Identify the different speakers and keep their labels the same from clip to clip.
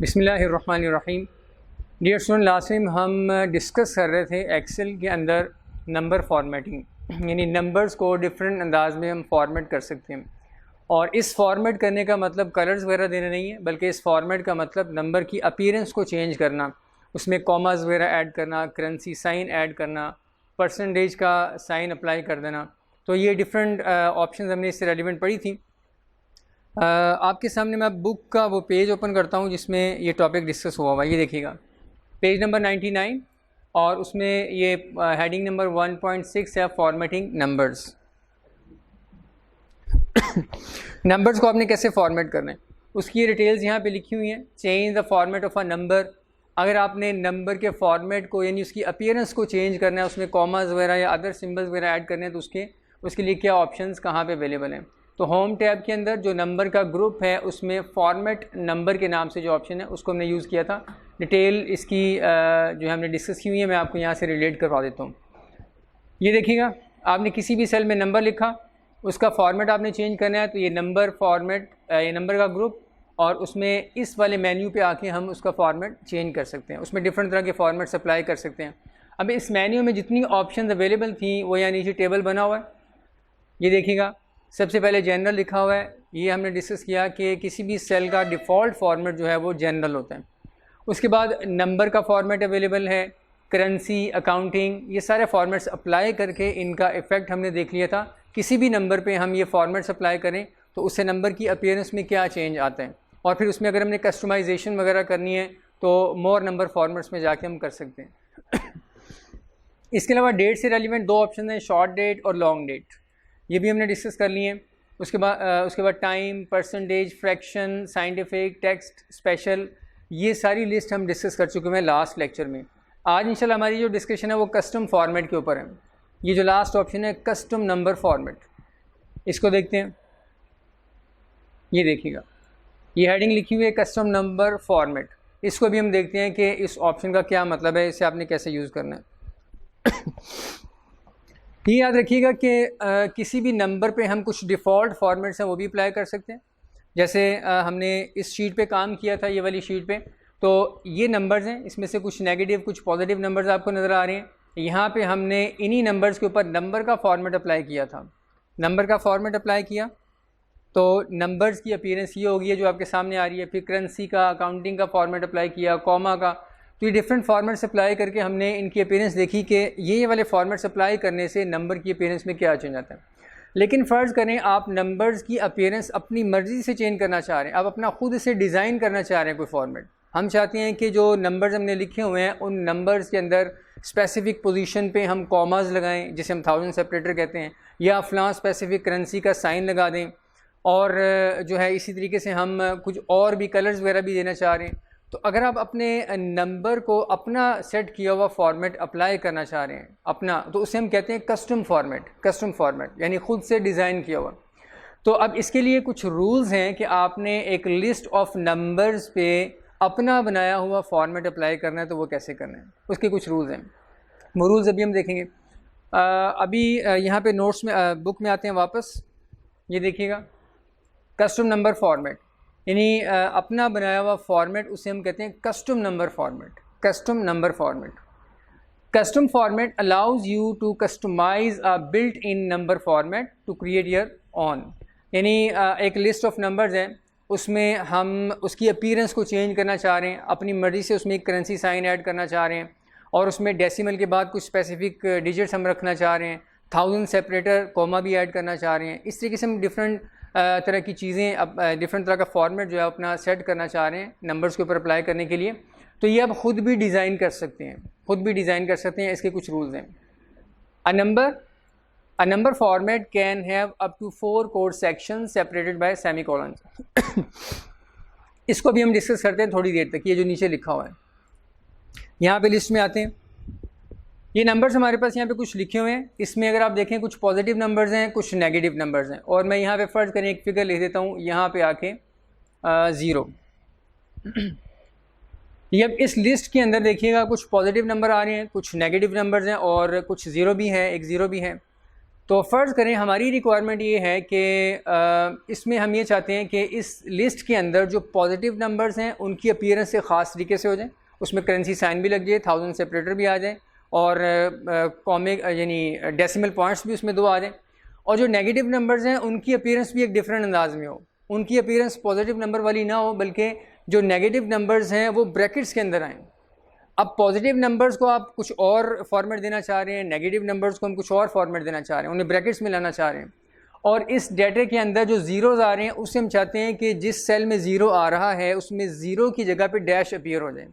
Speaker 1: बिस्मिल्लाहिर्रहमानिर्रहीम। Dear student, last time हम discuss कर रहे थे एक्सेल के अंदर नंबर फॉर्मेटिंग, यानी नंबर्स को डिफरेंट अंदाज में हम फॉर्मेट कर सकते हैं। और इस फॉर्मेट करने का मतलब कलर्स वगैरह देना नहीं है, बल्कि इस फॉर्मेट का मतलब नंबर की अपीयरेंस को चेंज करना, उसमें कॉमास वगैरह ऐड करना, करेंसी साइन ऐड करना, परसेंटेज का साइन अप्लाई कर देना। तो ये डिफरेंट ऑप्शंस हमने इससे रेलिवेंट पढ़ी थी। आपके सामने मैं बुक का वो पेज ओपन करता हूँ जिसमें ये टॉपिक डिस्कस हुआ हुआ है। ये देखिएगा, पेज नंबर 99 और उसमें ये हेडिंग नंबर 1.6 है, फॉर्मेटिंग नंबर्स। नंबर्स को आपने कैसे फॉर्मेट करना है उसकी डिटेल्स यहाँ पे लिखी हुई हैं। Change the format of a number, अगर आपने नंबर के फॉर्मेट को यानी उसकी अपीयरेंस को चेंज करना है, उसमें कॉमास वगैरह या अदर सिंबल्स वगैरह ऐड करने हैं, तो उसके लिए क्या ऑप्शंस कहाँ पे अवेलेबल हैं। तो होम टैब के अंदर जो नंबर का ग्रुप है उसमें फॉर्मेट नंबर के नाम से जो ऑप्शन है उसको हमने यूज़ किया था। डिटेल इसकी जो हमने डिस्कस की हुई है, मैं आपको यहाँ से रिलेट करवा देता हूँ। ये देखिएगा, आपने किसी भी सेल में नंबर लिखा, उसका फॉर्मेट आपने चेंज करना है, तो ये नंबर फॉर्मेट, ये नंबर का ग्रुप, और उसमें इस वाले मेन्यू पे आके हम उसका फॉर्मेट चेंज कर सकते हैं। उसमें डिफरेंट तरह के फॉर्मेट्स अप्लाई कर सकते हैं। अब इस मेन्यू में जितनी ऑप्शन अवेलेबल थी वो यहाँ नीचे टेबल बना हुआ है। ये देखिएगा, सबसे पहले जनरल लिखा हुआ है। ये हमने डिस्कस किया कि किसी भी सेल का डिफ़ॉल्ट फॉर्मेट जो है वो जनरल होता है। उसके बाद नंबर का फॉर्मेट अवेलेबल है, करेंसी, अकाउंटिंग, ये सारे फॉर्मेट्स अप्लाई करके इनका इफ़ेक्ट हमने देख लिया था। किसी भी नंबर पे हम ये फॉर्मेट्स अप्लाई करें तो उससे नंबर की अपीयरेंस में क्या चेंज आता है, और फिर उसमें अगर हमने कस्टमाइजेशन वगैरह करनी है तो मोर नंबर फॉर्मेट्स में जाके हम कर सकते हैं। इसके अलावा डेट से रेलिवेंट दो ऑप्शन हैं, शॉर्ट डेट और लॉन्ग डेट, ये भी हमने डिस्कस कर लिए हैं। उसके बाद time, percentage, fraction, scientific, text, special, ये सारी लिस्ट हम डिस्कस कर चुके हैं लास्ट लेक्चर में। आज इंशाल्लाह हमारी जो डिस्कशन है वो कस्टम फॉर्मेट के ऊपर है। ये जो लास्ट ऑप्शन है कस्टम नंबर फॉर्मेट, इसको देखते हैं। ये देखिएगा, ये हेडिंग लिखी हुई है कस्टम नंबर फॉर्मेट। इसको भी हम देखते हैं कि इस ऑप्शन का क्या मतलब है, इसे आपने कैसे यूज़ करना है। ये याद रखिएगा कि किसी भी नंबर पे हम कुछ डिफ़ॉल्ट फॉर्मेट्स हैं वो भी अप्लाई कर सकते हैं। जैसे हमने इस शीट पे काम किया था, ये वाली शीट पे, तो ये नंबर्स हैं, इसमें से कुछ नेगेटिव कुछ पॉजिटिव नंबर्स आपको नज़र आ रहे हैं। यहाँ पे हमने इन्हीं नंबर्स के ऊपर नंबर का फॉर्मेट अप्लाई किया था। नंबर का फॉर्मेट अप्लाई किया तो नंबर्स की अपीयरेंस ये होगी जो आपके सामने आ रही है। फिर करेंसी का, अकाउंटिंग का फॉर्मेट अप्लाई किया, कॉमा का, तो ये डिफरेंट फॉर्मेट्स अप्लाई करके हमने इनकी अपीयरेंस देखी कि ये वाले फॉर्मेट्स अप्लाई करने से नंबर की अपीयरेंस में क्या चेंज आता है। लेकिन फ़र्ज़ करें आप नंबर्स की अपीयरेंस अपनी मर्ज़ी से चेंज करना चाह रहे हैं, आप अपना खुद से डिज़ाइन करना चाह रहे हैं कोई फॉर्मेट। हम चाहते हैं कि जो नंबर्स हमने लिखे हुए हैं उन नंबर्स के अंदर स्पेसिफिक पोजीशन पे हम कॉमास लगाएं, जिसे हम 1000 सेपरेटर कहते हैं, या फ़लाँ स्पेसिफिक करेंसी का साइन लगा दें, और जो है इसी तरीके से हम कुछ और भी कलर्स वगैरह भी देना चाह रहे हैं। तो अगर आप अपने नंबर को अपना सेट किया हुआ फॉर्मेट अप्लाई करना चाह रहे हैं अपना, तो उसे हम कहते हैं कस्टम फॉर्मेट। कस्टम फॉर्मेट यानी ख़ुद से डिज़ाइन किया हुआ। तो अब इसके लिए कुछ रूल्स हैं कि आपने एक लिस्ट ऑफ नंबर्स पे अपना बनाया हुआ फॉर्मेट अप्लाई करना है, तो वो कैसे करना है, उसके कुछ रूल्स हैं। वो रूल्स अभी हम देखेंगे। अभी यहाँ पे नोट्स में बुक में आते हैं वापस। ये देखिएगा, कस्टम नंबर फॉर्मेट यानी अपना बनाया हुआ फॉर्मेट, उसे हम कहते हैं custom number format. Custom number format, custom format allows you to customise a built in number format to create your own. यानी एक लिस्ट ऑफ नंबर्स हैं, उसमें हम उसकी अपीयरेंस को चेंज करना चाह रहे हैं, अपनी मर्ज़ी से उसमें एक करेंसी साइन ऐड करना चाह रहे हैं, और उसमें डेसिमल के बाद कुछ स्पेसिफिक डिजिट्स हम रखना चाह रहे हैं, 1000 सेपरेटर कॉमा भी ऐड करना चाह रहे हैं। इस तरीके से हम डिफरेंट तरह की चीज़ें, अब डिफरेंट तरह का फॉर्मेट जो है अपना सेट करना चाह रहे हैं नंबर्स के ऊपर अप्लाई करने के लिए। तो ये आप ख़ुद भी डिज़ाइन कर सकते हैं, ख़ुद भी डिज़ाइन कर सकते हैं। इसके कुछ रूल्स हैं। A number format can have up to 4 code section separated by semicolon. इसको भी हम डिस्कस करते हैं थोड़ी देर तक। ये जो नीचे लिखा हुआ है, यहाँ पे लिस्ट में आते हैं। ये नंबर्स हमारे पास यहाँ पे कुछ लिखे हुए हैं। इसमें अगर आप देखें कुछ पॉजिटिव नंबर्स हैं, कुछ नेगेटिव नंबर्स हैं, और मैं यहाँ पे फ़र्ज़ करें एक फिगर लिख देता हूँ यहाँ पे आके 0। ये अब इस लिस्ट के अंदर देखिएगा कुछ पॉजिटिव नंबर आ रहे हैं, कुछ नेगेटिव नंबर्स हैं, और कुछ 0 भी है, एक 0 भी है। तो फ़र्ज़ करें हमारी रिक्वायरमेंट ये है कि इसमें हम ये चाहते हैं कि इस लिस्ट के अंदर जो पॉजिटिव नंबर्स हैं उनकी अपीयरेंस से ख़ास तरीके से हो जाए, उसमें करेंसी साइन भी लग जाए, 1000 सेपरेटर भी आ जाए और कॉमिक यानी डेसिमल पॉइंट्स भी उसमें 2 आ जाएँ, और जो नेगेटिव नंबर्स हैं उनकी अपीयरेंस भी एक डिफरेंट अंदाज में हो, उनकी अपीयरेंस पॉजिटिव नंबर वाली ना हो बल्कि जो नेगेटिव नंबर्स हैं वो ब्रैकेट्स के अंदर आएँ। अब पॉजिटिव नंबर्स को आप कुछ और फॉर्मेट देना चाह रहे हैं, नेगेटिव नंबर्स को हम कुछ और फॉर्मेट देना चाह रहे हैं, उन्हें ब्रैकेट्स में लाना चाह रहे हैं, और इस डेटा के अंदर जो ज़ीरोज़ आ रहे हैं उससे हम चाहते हैं कि जिस सेल में ज़ीरो आ रहा है उसमें ज़ीरो की जगह पे डैश अपीयर हो जाए।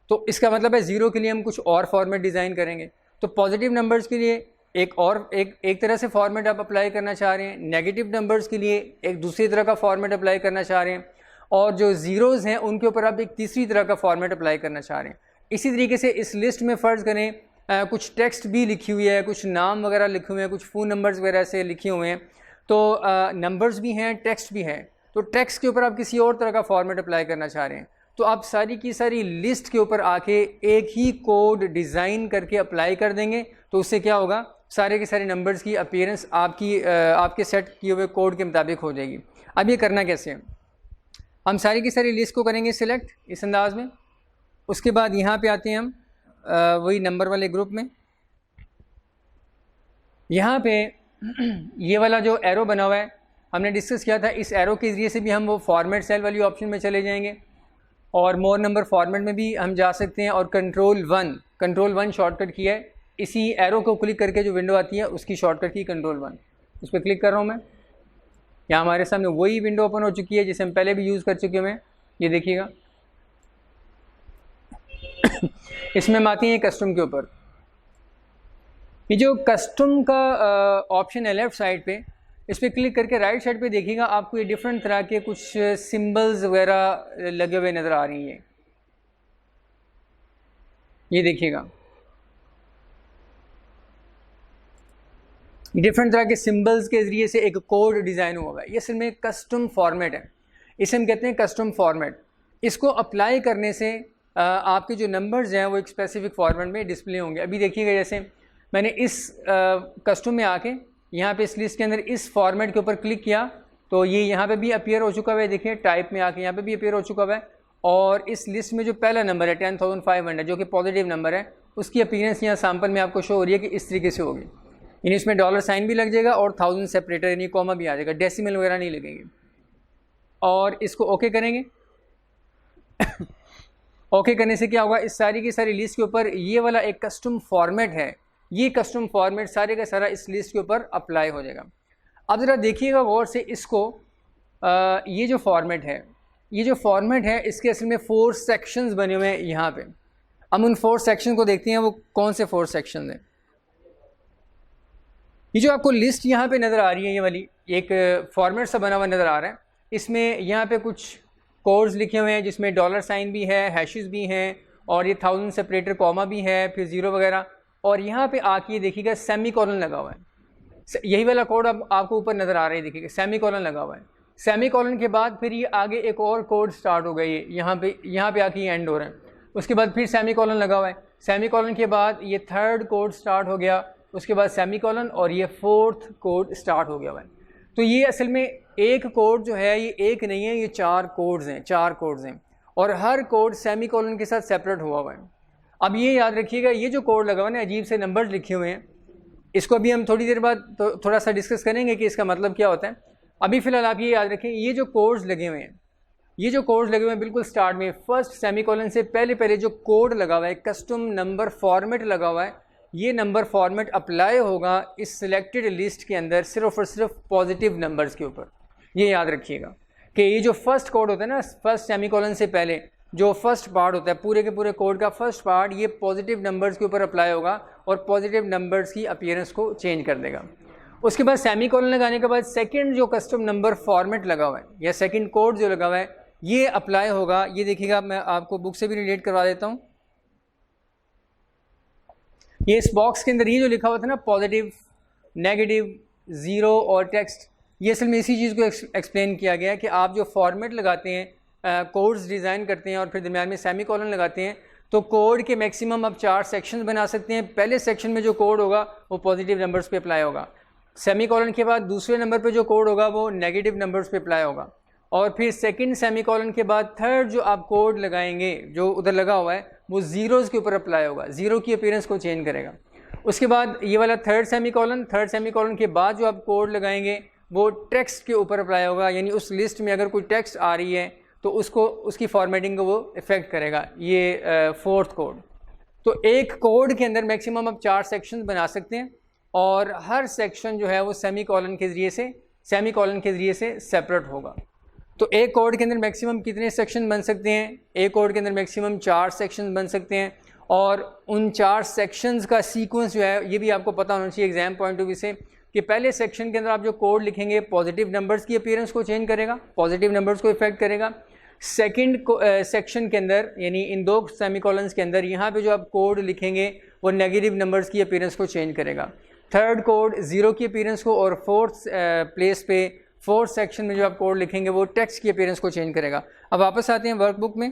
Speaker 1: तो इसका मतलब है ज़ीरो के लिए हम कुछ और फॉर्मेट डिज़ाइन करेंगे। तो पॉजिटिव नंबर्स के लिए एक तरह से फॉर्मेट आप अप्लाई करना चाह रहे हैं, नेगेटिव नंबर्स के लिए एक दूसरी तरह का फॉर्मेट अप्लाई करना चाह रहे हैं, और जो ज़ीरोज़ हैं उनके ऊपर आप एक तीसरी तरह का फॉर्मेट अप्लाई करना चाह रहे हैं। इसी तरीके से इस लिस्ट में फ़र्ज़ करें कुछ टेक्स्ट भी लिखी हुई है, कुछ नाम वगैरह लिखे हुए हैं, कुछ फ़ोन नंबर्स वगैरह से लिखे हुए हैं, तो नंबर्स भी हैं, टेक्स्ट भी है। तो टेक्स्ट के ऊपर आप किसी और तरह का फॉर्मेट अप्लाई करना चाह रहे हैं, तो आप सारी की सारी लिस्ट के ऊपर आके एक ही कोड डिज़ाइन करके अप्लाई कर देंगे। तो उससे क्या होगा, सारे के सारे नंबर्स की अपीयरेंस आपके सेट किए हुए कोड के मुताबिक हो जाएगी। अब ये करना कैसे है, हम सारी की सारी लिस्ट को करेंगे सिलेक्ट इस अंदाज में। उसके बाद यहाँ पे आते हैं हम वही नंबर वाले ग्रुप में। यहाँ पे ये वाला जो एरो बना हुआ है हमने डिस्कस किया था, इस एरो के ज़रिए से भी हम वो फॉर्मेट सेल वाली ऑप्शन में चले जाएंगे, और मोर नंबर फॉर्मेट में भी हम जा सकते हैं, और कंट्रोल वन शॉर्टकट की है, इसी एरो को क्लिक करके जो विंडो आती है उसकी शॉर्टकट की कंट्रोल 1, उस पर क्लिक कर रहा हूँ मैं। यहाँ हमारे सामने वही विंडो ओपन हो चुकी है जिसे हम पहले भी यूज़ कर चुके हैं। ये देखिएगा इसमें हम आते हैं कस्टम के ऊपर। ये जो कस्टम का ऑप्शन है लेफ़्ट साइड पे, इस पर क्लिक करके राइट साइड पे देखिएगा आपको ये डिफरेंट तरह के कुछ सिंबल्स वगैरह लगे हुए नज़र आ रही हैं। ये देखिएगा डिफरेंट तरह के सिंबल्स के ज़रिए से एक कोड डिज़ाइन हुआ है। ये असल में कस्टम फॉर्मेट है, इसे हम कहते हैं कस्टम फॉर्मेट। इसको अप्लाई करने से आपके जो नंबर्स हैं वो एक स्पेसिफिक फॉर्मेट में डिस्प्ले होंगे। अभी देखिएगा जैसे मैंने इस कस्टम में आके यहाँ पे इस लिस्ट के अंदर इस फॉर्मेट के ऊपर क्लिक किया तो ये यहाँ पे भी अपीयर हो चुका है। देखिए टाइप में आके यहाँ पे भी अपीयर हो चुका है, और इस लिस्ट में जो पहला नंबर है 10,500 जो कि पॉजिटिव नंबर है, उसकी अपीयरेंस यहाँ सैम्पल में आपको शो हो रही है कि इस तरीके से होगी। यानी इसमें डॉलर साइन भी लग जाएगा और 1000 सेपरेटर यानी कॉमा भी आ जाएगा, डेसिमल वगैरह नहीं लगेंगे। और इसको ओके करेंगे ओके करने से क्या होगा, इस सारी की सारी लिस्ट के ऊपर ये वाला एक कस्टम फॉर्मेट है, ये कस्टम फॉर्मेट सारे का सारा इस लिस्ट के ऊपर अप्लाई हो जाएगा। अब ज़रा देखिएगा गौर से इसको, ये जो फॉर्मेट है इसके असल में 4 सेक्शंस बने हुए हैं यहाँ पे। हम उन 4 सेक्शन को देखते हैं वो कौन से 4 सेक्शन हैं। ये जो आपको लिस्ट यहाँ पे नज़र आ रही है, ये वाली एक फॉर्मेट सा बना हुआ नज़र आ रहा है, इसमें यहाँ पे कुछ कोड्स लिखे हुए हैं जिसमें डॉलर साइन भी है, हैशेस भी हैं, और ये 1000 सेपरेटर कॉमा भी है, फिर ज़ीरो वगैरह, और यहाँ पे आके ये देखिएगा सेमी कॉलन लगा हुआ है। यही वाला कोड अब आपको ऊपर नज़र आ रहा है, देखिएगा सेमी कॉलन लगा हुआ है। सेमी कॉलन के बाद फिर ये आगे एक और कोड स्टार्ट हो गई है, यहाँ पे आके ये एंड हो रहे हैं। उसके बाद फिर सेमी कॉलन लगा हुआ है, सेमी कॉलन के बाद ये 3rd कोड स्टार्ट हो गया, उसके बाद सेमी कॉलन, और ये 4th कोड स्टार्ट हो गया हुआ है। तो ये असल में एक कोड जो है ये एक नहीं है, ये 4 कोड्स हैं, और हर कोड सेमी कॉलन के साथ सेपरेट हुआ है। अब ये याद रखिएगा, ये जो कोड लगा हुआ है ना, अजीब से नंबर्स लिखे हुए हैं, इसको अभी हम थोड़ी देर बाद तो थोड़ा सा डिस्कस करेंगे कि इसका मतलब क्या होता है। अभी फ़िलहाल आप ये याद रखें, ये जो कोड्स लगे हुए हैं बिल्कुल स्टार्ट में फर्स्ट सेमी कॉलन से पहले जो कोड लगा हुआ है, कस्टम नंबर फॉर्मेट लगा हुआ है, ये नंबर फॉर्मेट अप्लाई होगा इस सिलेक्टेड लिस्ट के अंदर सिर्फ और सिर्फ पॉजिटिव नंबर्स के ऊपर। ये याद रखिएगा कि ये जो फर्स्ट कोड होता है ना, फर्स्ट सेमीकोलन से पहले जो फर्स्ट पार्ट होता है पूरे के पूरे कोड का फर्स्ट पार्ट, ये पॉजिटिव नंबर्स के ऊपर अप्लाई होगा और पॉजिटिव नंबर्स की अपीयरेंस को चेंज कर देगा। उसके बाद सेमीकोलन लगाने के बाद सेकंड जो कस्टम नंबर फॉर्मेट लगा हुआ है या सेकंड कोड जो लगा हुआ है ये अप्लाई होगा। ये देखिएगा, मैं आपको बुक से भी रिलेट करवा देता हूँ। ये इस बॉक्स के अंदर ये जो लिखा हुआ था ना, पॉजिटिव, नेगेटिव, ज़ीरो और टेक्स्ट, ये असल में इसी चीज़ को एक्सप्लेन किया गया है कि आप जो फॉर्मेट लगाते हैं, कोड्स डिज़ाइन करते हैं और फिर दरम्यान में सेमीकोलन लगाते हैं, तो कोड के मैक्सिमम आप 4 सेक्शंस बना सकते हैं। पहले सेक्शन में जो कोड होगा वो पॉजिटिव नंबर्स पे अप्लाई होगा, सेमीकोलन के बाद दूसरे नंबर पे जो कोड होगा वो नेगेटिव नंबर्स पे अप्लाई होगा, और फिर सेकंड सेमीकोलन के बाद थर्ड जो आप कोड लगाएंगे जो उधर लगा हुआ है वो ज़ीरोज़ के ऊपर अप्लाई होगा, ज़ीरो की अपीयरेंस को चेंज करेगा। उसके बाद ये वाला थर्ड सेमीकोलन के बाद जो आप कोड लगाएंगे वो टेक्स्ट के ऊपर अप्लाई होगा, यानी उस लिस्ट में अगर कोई टेक्स्ट आ रही है तो उसकी फॉर्मेटिंग को वो इफ़ेक्ट करेगा, ये फोर्थ कोड। तो एक कोड के अंदर मैक्सिमम आप 4 सेक्शन बना सकते हैं, और हर सेक्शन जो है वो सेमीकोलन के ज़रिए से सेपरेट होगा। तो एक कोड के अंदर मैक्सिमम कितने सेक्शन बन सकते हैं? एक कोड के अंदर मैक्सिमम 4 सेक्शन बन सकते हैं, और उन 4 सेक्शंस का सीक्वेंस जो है ये भी आपको पता होना चाहिए एग्जाम पॉइंट ऑफ व्यू से, कि पहले सेक्शन के अंदर आप जो कोड लिखेंगे पॉजिटिव नंबर्स की अपीयरेंस को चेंज करेगा, पॉजिटिव नंबर्स को इफेक्ट करेगा। सेकंड सेक्शन के अंदर, यानी इन 2 सेमीकोलन्स के अंदर, यहाँ पे जो आप कोड लिखेंगे वो नेगेटिव नंबर्स की अपीयरेंस को चेंज करेगा। थर्ड कोड ज़ीरो की अपीयरेंस को, और फोर्थ सेक्शन में जो आप कोड लिखेंगे वो टेक्स्ट की अपीयरेंस को चेंज करेगा। अब वापस आते हैं वर्कबुक में,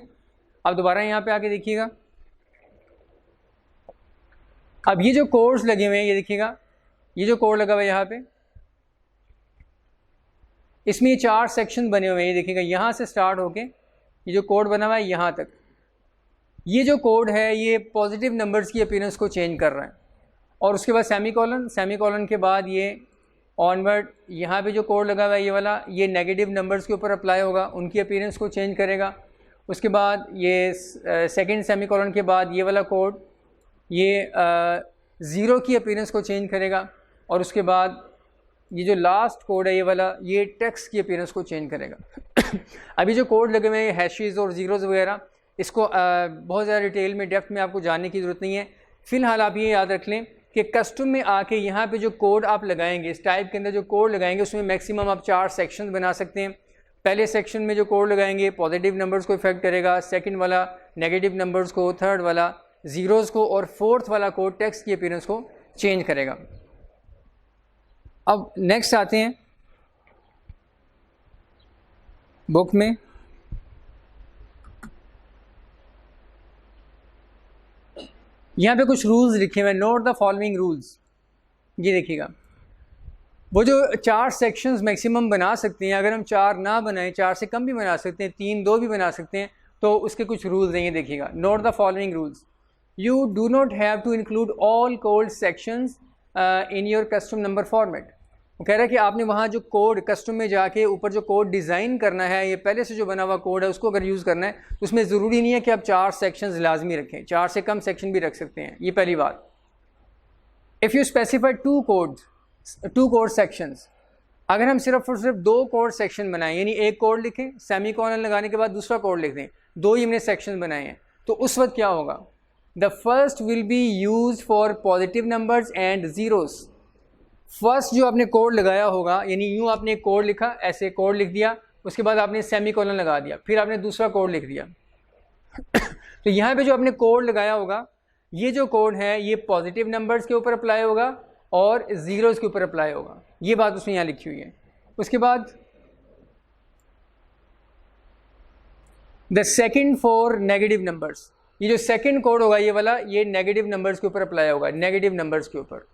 Speaker 1: अब दोबारा यहाँ पे आके देखिएगा। अब ये जो कोड्स लगे हुए हैं, ये देखिएगा, ये जो कोड लगा हुआ है यहाँ पे, इसमें ये 4 सेक्शन बने हुए हैं। ये देखिएगा, यहाँ से स्टार्ट होके ये जो कोड बना हुआ है यहाँ तक, ये जो कोड है ये पॉजिटिव नंबर्स की अपीयरेंस को चेंज कर रहा है। और उसके बाद सेमीकोलन के बाद ये ऑनवर्ड, यहाँ पे जो कोड लगा हुआ है ये वाला, ये नेगेटिव नंबर्स के ऊपर अप्लाई होगा, उनकी अपीयरेंस को चेंज करेगा। उसके बाद ये सेकंड सेमीकोलन के बाद ये वाला कोड, ये ज़ीरो की अपीयरेंस को चेंज करेगा। और उसके बाद ये जो लास्ट कोड है ये वाला, ये टेक्स्ट की अपीयरेंस को चेंज करेगा। अभी जो कोड लगे हुए हैं हैशेस और ज़ीरोज़ वगैरह, इसको बहुत ज़्यादा डिटेल में, डेप्थ में आपको जानने की ज़रूरत नहीं है। फ़िलहाल आप ये याद रख लें कि कस्टम में आके यहाँ पे जो कोड आप लगाएंगे, इस टाइप के अंदर जो कोड लगाएंगे, उसमें मैक्सिमम आप 4 सेक्शन बना सकते हैं। पहले सेक्शन में जो कोड लगाएंगे पॉजिटिव नंबर्स को इफेक्ट करेगा, सेकंड वाला नेगेटिव नंबर्स को, थर्ड वाला ज़ीरोज़ को, और फोर्थ वाला कोड टेक्स्ट की अपीयरेंस को चेंज करेगा। अब नेक्स्ट आते हैं बुक में। यहाँ पे कुछ रूल्स लिखे हुए हैं, नोट द फॉलोइंग रूल्स। ये देखिएगा, वो जो 4 सेक्शंस मैक्सिमम बना सकते हैं, अगर हम 4 ना बनाएं, 4 से कम भी बना सकते हैं, 3, 2 भी बना सकते हैं, तो उसके कुछ रूल्स हैं। ये देखिएगा, note the following rules. You do not have to include all code sections in your custom number format. वो कह रहा है कि आपने वहाँ जो कोड कस्टम में जाके ऊपर जो कोड डिज़ाइन करना है, ये पहले से जो बना हुआ कोड है उसको अगर यूज़ करना है तो उसमें ज़रूरी नहीं है कि आप 4 सेक्शंस लाजमी रखें, 4 से कम सेक्शन भी रख सकते हैं। ये पहली बात। If you specify 2 code sections, अगर हम सिर्फ और सिर्फ 2 कोड सेक्शन बनाएं, यानी एक कोड लिखें, सेमीकोलन लगाने के बाद दूसरा कोड लिख दें, 2 ही हमने सेक्शन बनाए हैं, तो उस वक्त क्या होगा? The first will be use for positive numbers and zeros. First जो आपने कोड लगाया होगा, यानी यूँ आपने एक कोड लिखा, ऐसे कोड लिख दिया, उसके बाद आपने सेमीकोलन लगा दिया, फिर आपने दूसरा कोड लिख दिया। तो यहाँ पे जो आपने कोड लगाया होगा, ये जो कोड है ये पॉजिटिव नंबर्स के ऊपर अप्लाई होगा और ज़ीरोज़ के ऊपर अप्लाई होगा। ये बात उसने यहाँ लिखी हुई है। उसके बाद the second for negative numbers, ये जो सेकेंड कोड होगा ये वाला, ये नेगेटिव नंबर्स के ऊपर अप्लाई होगा, नेगेटिव नंबर्स के ऊपर।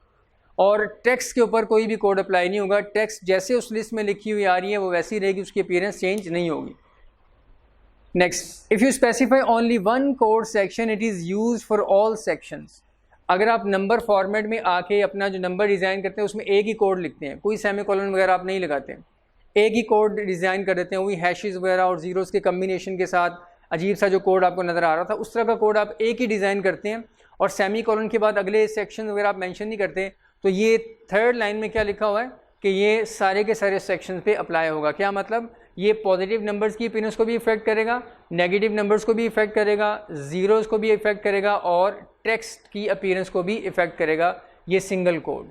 Speaker 1: और टेक्स्ट के ऊपर कोई भी कोड अप्लाई नहीं होगा। टेक्स्ट जैसे उस लिस्ट में लिखी हुई आ रही है वो वैसी रहेगी, उसकी अपीयरेंस चेंज नहीं होगी। Next, if you specify only 1 code section it is use for all sections. अगर आप नंबर फॉर्मेट में आके अपना जो नंबर डिज़ाइन करते हैं उसमें एक ही कोड लिखते हैं, कोई सेमीकोलन वगैरह आप नहीं लगाते, एक ही कोड डिज़ाइन कर देते हैं, वही हैशेस वगैरह और ज़ीरोज़ के कम्बिनेशन के साथ अजीब सा जो कोड आपको नज़र आ रहा था उस तरह का कोड आप एक ही डिज़ाइन करते हैं, और सेमीकोलन के बाद अगले सेक्शन वगैरह आप मेंशन नहीं करते, तो ये थर्ड लाइन में क्या लिखा हुआ है कि ये सारे के सारे सेक्शन पे अप्लाई होगा। क्या मतलब? ये पॉजिटिव नंबर्स की अपीयरेंस को भी इफेक्ट करेगा, नेगेटिव नंबर्स को भी इफेक्ट करेगा, ज़ीरोज़ को भी इफेक्ट करेगा, और टेक्स्ट की अपीयरेंस को भी इफेक्ट करेगा, ये सिंगल कोड।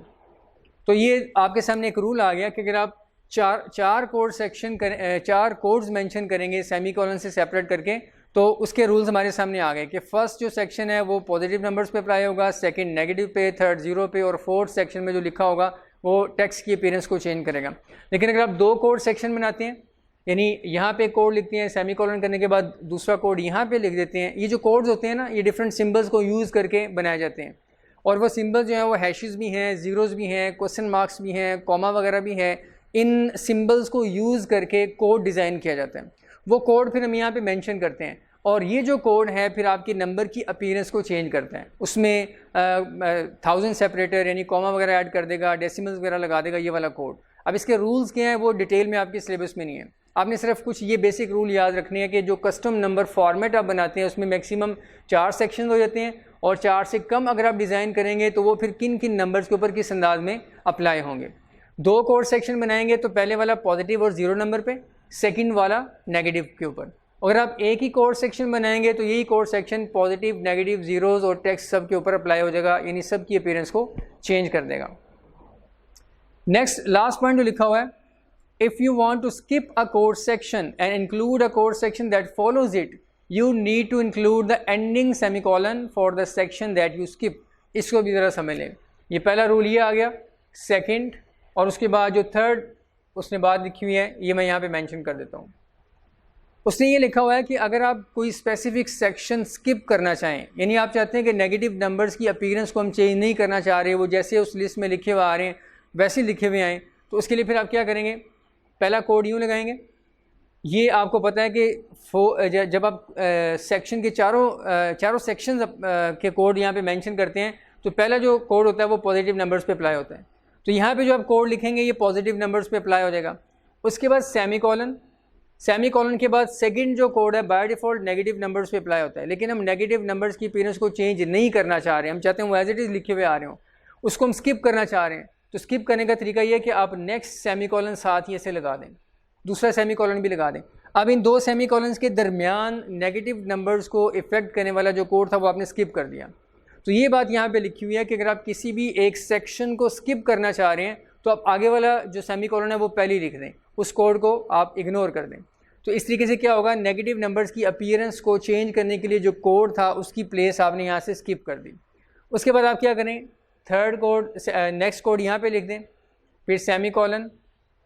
Speaker 1: तो ये आपके सामने एक रूल आ गया कि अगर आप चार कोड्स मेंशन करेंगे सेमीकोलन से सेपरेट करके, तो उसके रूल्स हमारे सामने आ गए कि फर्स्ट जो सेक्शन है वो पॉजिटिव नंबर्स पे अप्लाई होगा, सेकंड नेगेटिव पे, थर्ड ज़ीरो पे, और फोर्थ सेक्शन में जो लिखा होगा वो टेक्स्ट की अपीयरेंस को चेंज करेगा। लेकिन अगर आप 2 कोड सेक्शन बनाते हैं, यानी यहाँ पे कोड लिखते हैं, सेमीकोलन करने के बाद दूसरा कोड यहाँ पे लिख देते हैं, ये जो कोड्स होते हैं ना, ये डिफरेंट सिम्बल्स को यूज़ करके बनाए जाते हैं, और वो सिंबल जो है वो हैशेस भी हैं, ज़ीरोज़ भी हैं, क्वेश्चन मार्क्स भी हैं, कॉमा वगैरह भी है। इन सिंबल्स को यूज़ करके कोड डिज़ाइन किया जाता है। वो कोड फिर हम यहाँ पे मेंशन करते हैं और ये जो कोड है फिर आपके नंबर की अपीयरेंस को चेंज करता है। उसमें 1000 सेपरेटर यानी कॉमा वगैरह ऐड कर देगा, डेसिमल्स वगैरह लगा देगा, ये वाला कोड। अब इसके रूल्स क्या हैं वो डिटेल में आपके सिलेबस में नहीं है। आपने सिर्फ कुछ ये बेसिक रूल याद रखने हैं कि जो कस्टम नंबर फॉर्मेट आप बनाते हैं उसमें मैक्सिमम 4 सेक्शन हो जाते हैं और 4 से कम अगर आप डिज़ाइन करेंगे तो वो फिर किन किन नंबर्स के ऊपर किस अंदाज में अप्लाई होंगे। 2 कोड सेक्शन बनाएंगे तो पहले वाला पॉजिटिव और 0 नंबर पे, सेकंड वाला नेगेटिव के ऊपर। अगर आप एक ही कोड सेक्शन बनाएंगे तो यही code section positive, negative, zeros और टेक्स्ट सब के ऊपर अप्लाई हो जाएगा, यानी सब की अपीयरेंस को चेंज कर देगा। नेक्स्ट लास्ट पॉइंट जो लिखा हुआ है, if you want to skip a code section and include a code section that follows it, you need to include the ending semicolon for the section that you skip. इसको भी ज़रा समझ लें। ये पहला रूल ये आ गया, सेकंड और उसके बाद जो थर्ड उसने बात लिखी हुई है ये मैं यहाँ पे मेंशन कर देता हूँ। उसने ये लिखा हुआ है कि अगर आप कोई स्पेसिफिक सेक्शन स्किप करना चाहें, यानी आप चाहते हैं कि नेगेटिव नंबर्स की अपीयरेंस को हम चेंज नहीं करना चाह रहे, वो जैसे उस लिस्ट में लिखे हुए आ रहे हैं वैसे लिखे हुए आएँ, तो उसके लिए फिर आप क्या करेंगे, पहला कोड यूँ लगाएंगे। ये आपको पता है कि जब आप सेक्शन के चारों सेक्शन के कोड यहाँ पे मेंशन करते हैं तो पहला जो कोड होता है वो पॉजिटिव नंबर्स पे अप्लाई होता है। तो यहाँ पे जो आप कोड लिखेंगे ये पॉजिटिव नंबर्स पे अप्लाई हो जाएगा। उसके बाद सेमीकोलन के बाद सेकंड जो कोड है बाय डिफ़ॉल्ट नेगेटिव नंबर्स पे अप्लाई होता है, लेकिन हम नेगेटिव नंबर्स की अपीयरेंस को चेंज नहीं करना चाह रहे हैं, हम चाहते हैं वो एज इट इज़ लिखे हुए आ रहे हो, उसको हम स्किप करना चाह रहे हैं। तो स्किप करने का तरीका ये है कि आप नेक्स्ट सेमीकोलन साथ ही ऐसे लगा दें, दूसरा सेमीकोलन भी लगा दें। अब इन 2 सेमीकोलन्स के दरमियान नेगेटिव नंबर्स को इफेक्ट करने वाला जो कोड था वो आपने स्किप कर दिया। तो ये बात यहाँ पे लिखी हुई है कि अगर आप किसी भी एक सेक्शन को स्किप करना चाह रहे हैं तो आप आगे वाला जो सेमीकोलन है वो पहले ही लिख दें, उस कोड को आप इग्नोर कर दें। तो इस तरीके से क्या होगा, नेगेटिव नंबर्स की अपीयरेंस को चेंज करने के लिए जो कोड था उसकी प्लेस आपने यहाँ से स्किप कर दी। उसके बाद आप क्या करें, थर्ड कोड नेक्स्ट कोड यहाँ पे लिख दें, फिर सेमीकोलन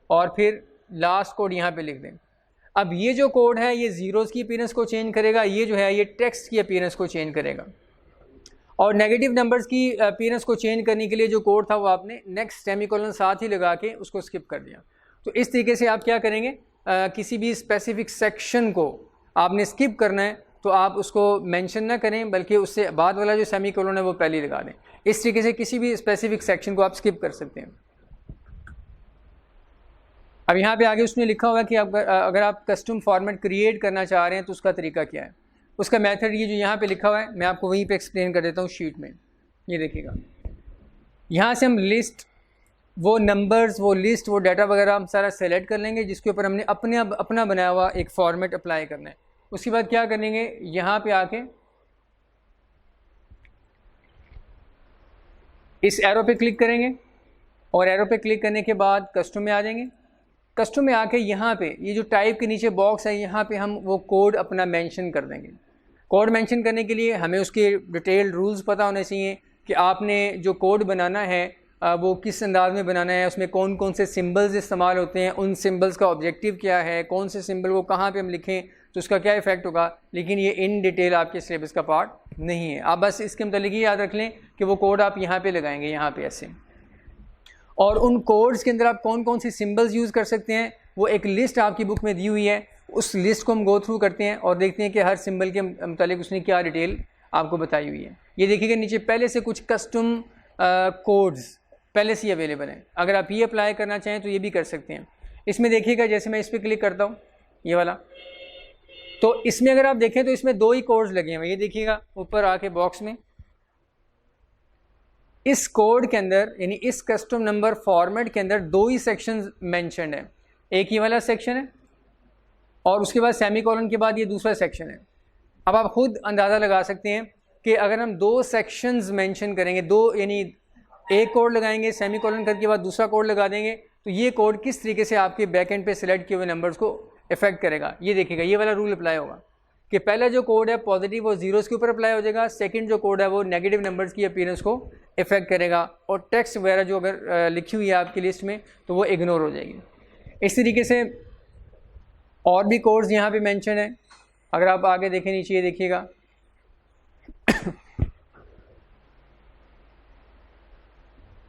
Speaker 1: और फिर लास्ट कोड यहाँ पे लिख दें। अब ये जो कोड है ये ज़ीरोज़ की अपीयरेंस को चेंज करेगा, ये जो है ये टेक्स्ट की अपीयरेंस को चेंज करेगा। और नेगेटिव नंबर्स की अपीयरेंस को चेंज करने के लिए जो कोड था वो आपने नेक्स्ट सेमीकोलन साथ ही लगा के उसको स्किप कर दिया। तो इस तरीके से आप क्या करेंगे, किसी भी स्पेसिफिक सेक्शन को आपने स्किप करना है तो आप उसको मेंशन ना करें, बल्कि उससे बाद वाला जो सेमीकोलन है वो पहले लगा दें। इस तरीके से किसी भी स्पेसिफिक सेक्शन को आप स्किप कर सकते हैं। अब यहाँ पे आगे उसने लिखा हुआ है कि अगर आप कस्टम फॉर्मेट क्रिएट करना चाह रहे हैं तो उसका तरीका क्या है, उसका मेथड ये जो यहाँ पे लिखा हुआ है मैं आपको वहीं पे एक्सप्लेन कर देता हूँ शीट में। ये देखिएगा, यहाँ से हम लिस्ट, वो नंबर्स, वो लिस्ट, वो डाटा वगैरह हम सारा सेलेक्ट कर लेंगे जिसके ऊपर हमने अपना बनाया हुआ एक फॉर्मेट अप्लाई करना है। उसके बाद क्या करेंगे, यहाँ पे आके इस एरो पे क्लिक करेंगे और एरो पे क्लिक करने के बाद कस्टम में आ जाएंगे। कस्टम में आके यहाँ पे ये जो टाइप के नीचे बॉक्स है यहाँ पे हम वो कोड अपना मेंशन कर देंगे। कोड मेंशन करने के लिए हमें उसके डिटेल्ड रूल्स पता होने चाहिए कि आपने जो कोड बनाना है वो किस अंदाज में बनाना है, उसमें कौन कौन से सिंबल्स इस्तेमाल होते हैं, उन सिंबल्स का ऑब्जेक्टिव क्या है, कौन से सिंबल को कहाँ पे हम लिखें तो उसका क्या इफ़ेक्ट होगा। लेकिन ये इन डिटेल आपके सिलेबस का पार्ट नहीं है। आप बस इसके मतलब ये याद रख लें कि वो कोड आप यहाँ पे लगाएंगे, यहाँ पे ऐसे, और उन कोड्स के अंदर आप कौन कौन सी सिंबल्स यूज़ कर सकते हैं वो एक लिस्ट आपकी बुक में दी हुई है। उस लिस्ट को हम गो थ्रू करते हैं और देखते हैं कि हर सिंबल के मतलब उसने क्या डिटेल आपको बताई हुई है। ये देखिएगा नीचे पहले से कुछ कस्टम कोड्स पहले से ही अवेलेबल हैं। अगर आप ये अप्लाई करना चाहें तो ये भी कर सकते हैं। इसमें देखिएगा जैसे मैं इस पर क्लिक करता हूँ ये वाला, तो इसमें अगर आप देखें तो इसमें 2 ही कोड्स लगे हुए। ये देखिएगा ऊपर आके बॉक्स में इस कोड के अंदर यानी इस कस्टम नंबर फॉर्मेट के अंदर 2 ही सेक्शंस मेंशन्ड है। एक ही वाला सेक्शन है और उसके बाद सेमीकोलन के बाद ये दूसरा सेक्शन है। अब आप खुद अंदाज़ा लगा सकते हैं कि अगर हम 2 सेक्शंस मेंशन करेंगे, 2 यानी एक कोड लगाएंगे, सेमीकोलन करके बाद दूसरा कोड लगा देंगे, तो ये कोड किस तरीके से आपके बैक एंड पे सिलेक्ट किए हुए नंबर्स को इफेक्ट करेगा। ये देखिएगा ये वाला रूल अप्लाई होगा कि पहला जो कोड है पॉजिटिव और ज़ीरोज़ के ऊपर अप्लाई हो जाएगा, सेकंड जो कोड है वो नेगेटिव नंबर्स की अपीयरेंस को इफेक्ट करेगा और टेक्स्ट वगैरह जो अगर लिखी हुई है आपकी लिस्ट में तो वो इग्नोर हो जाएगी। इस तरीके से और भी कोड्स यहाँ पे मेंशन है। अगर आप आगे देखें नीचे ये देखिएगा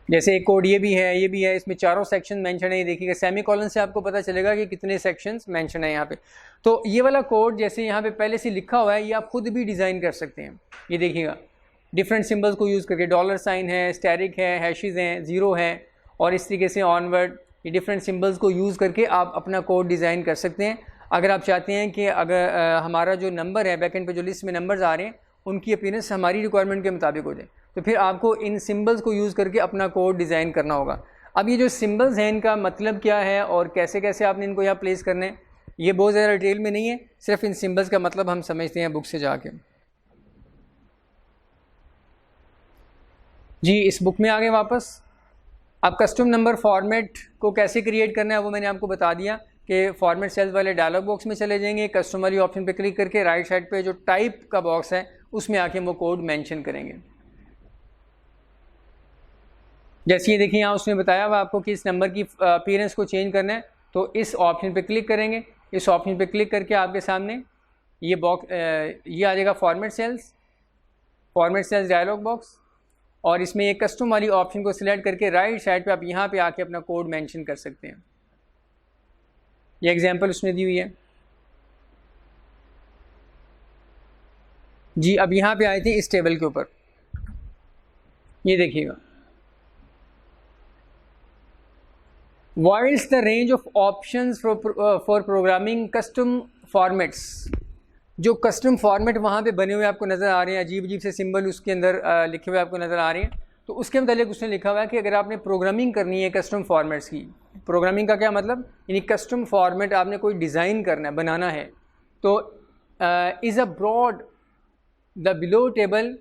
Speaker 1: जैसे एक कोड ये भी है, इसमें चारों सेक्शन मेंशन है। ये देखिएगा सेमी कॉलन से आपको पता चलेगा कि कितने सेक्शंस मेंशन है यहाँ पे। तो ये वाला कोड जैसे यहाँ पे पहले से लिखा हुआ है, ये आप खुद भी डिज़ाइन कर सकते हैं। ये देखिएगा डिफरेंट सिंबल्स को यूज़ करके, डॉलर साइन है, स्टैरिक है, हैशेस हैं, ज़ीरो है, और इस तरीके से ऑनवर्ड, ये डिफरेंट सिंबल्स को यूज़ करके आप अपना कोड डिज़ाइन कर सकते हैं। अगर आप चाहते हैं कि अगर हमारा जो नंबर है बैकएंड पे जो लिस्ट में नंबर्स आ रहे हैं उनकी अपीयरेंस हमारी रिक्वायरमेंट के मुताबिक हो जाए, तो फिर आपको इन सिंबल्स को यूज़ करके अपना कोड डिज़ाइन करना होगा। अब ये जो सिंबल्स हैं इनका मतलब क्या है और कैसे कैसे आपने इनको यहाँ प्लेस करना है, ये बहुत ज़्यादा डिटेल में नहीं है, सिर्फ इन सिंबल्स का मतलब हम समझते हैं बुक से जाके। जी इस बुक में आगे वापस अब कस्टम नंबर फॉर्मेट को कैसे क्रिएट करना है वो मैंने आपको बता दिया कि फॉर्मेट सेल्स वाले डायलॉग बॉक्स में चले जाएंगे, कस्टम वाली ऑप्शन पे क्लिक करके राइट साइड पे जो टाइप का बॉक्स है उसमें आके वो कोड मेंशन करेंगे। जैसे ये देखिए यहाँ उसने बताया हुआ आपको कि इस नंबर की अपीयरेंस को चेंज करना है, तो इस ऑप्शन पे क्लिक करेंगे। इस ऑप्शन पे क्लिक करके आपके सामने ये बॉक्स ये आ जाएगा फॉर्मेट सेल्स डायलॉग बॉक्स, और इसमें ये कस्टम वाली ऑप्शन को सिलेक्ट करके राइट साइड पे आप यहाँ पे आके अपना कोड मेंशन कर सकते हैं। ये एग्जांपल उसने दी हुई है। जी अब यहाँ पे आए थे इस टेबल के ऊपर, ये देखिएगा whiles the range of options for programming custom formats. जो कस्टम फॉर्मेट वहाँ पे बने हुए आपको नज़र आ रहे हैं, अजीब अजीब से सिंबल उसके अंदर लिखे हुए आपको नज़र आ रहे हैं, तो उसके मतलब उसने लिखा हुआ है कि अगर आपने प्रोग्रामिंग करनी है कस्टम फॉर्मेट्स की, प्रोग्रामिंग का क्या मतलब, यानी कस्टम फॉर्मेट आपने कोई डिज़ाइन करना है, बनाना है, तो is a broad the below table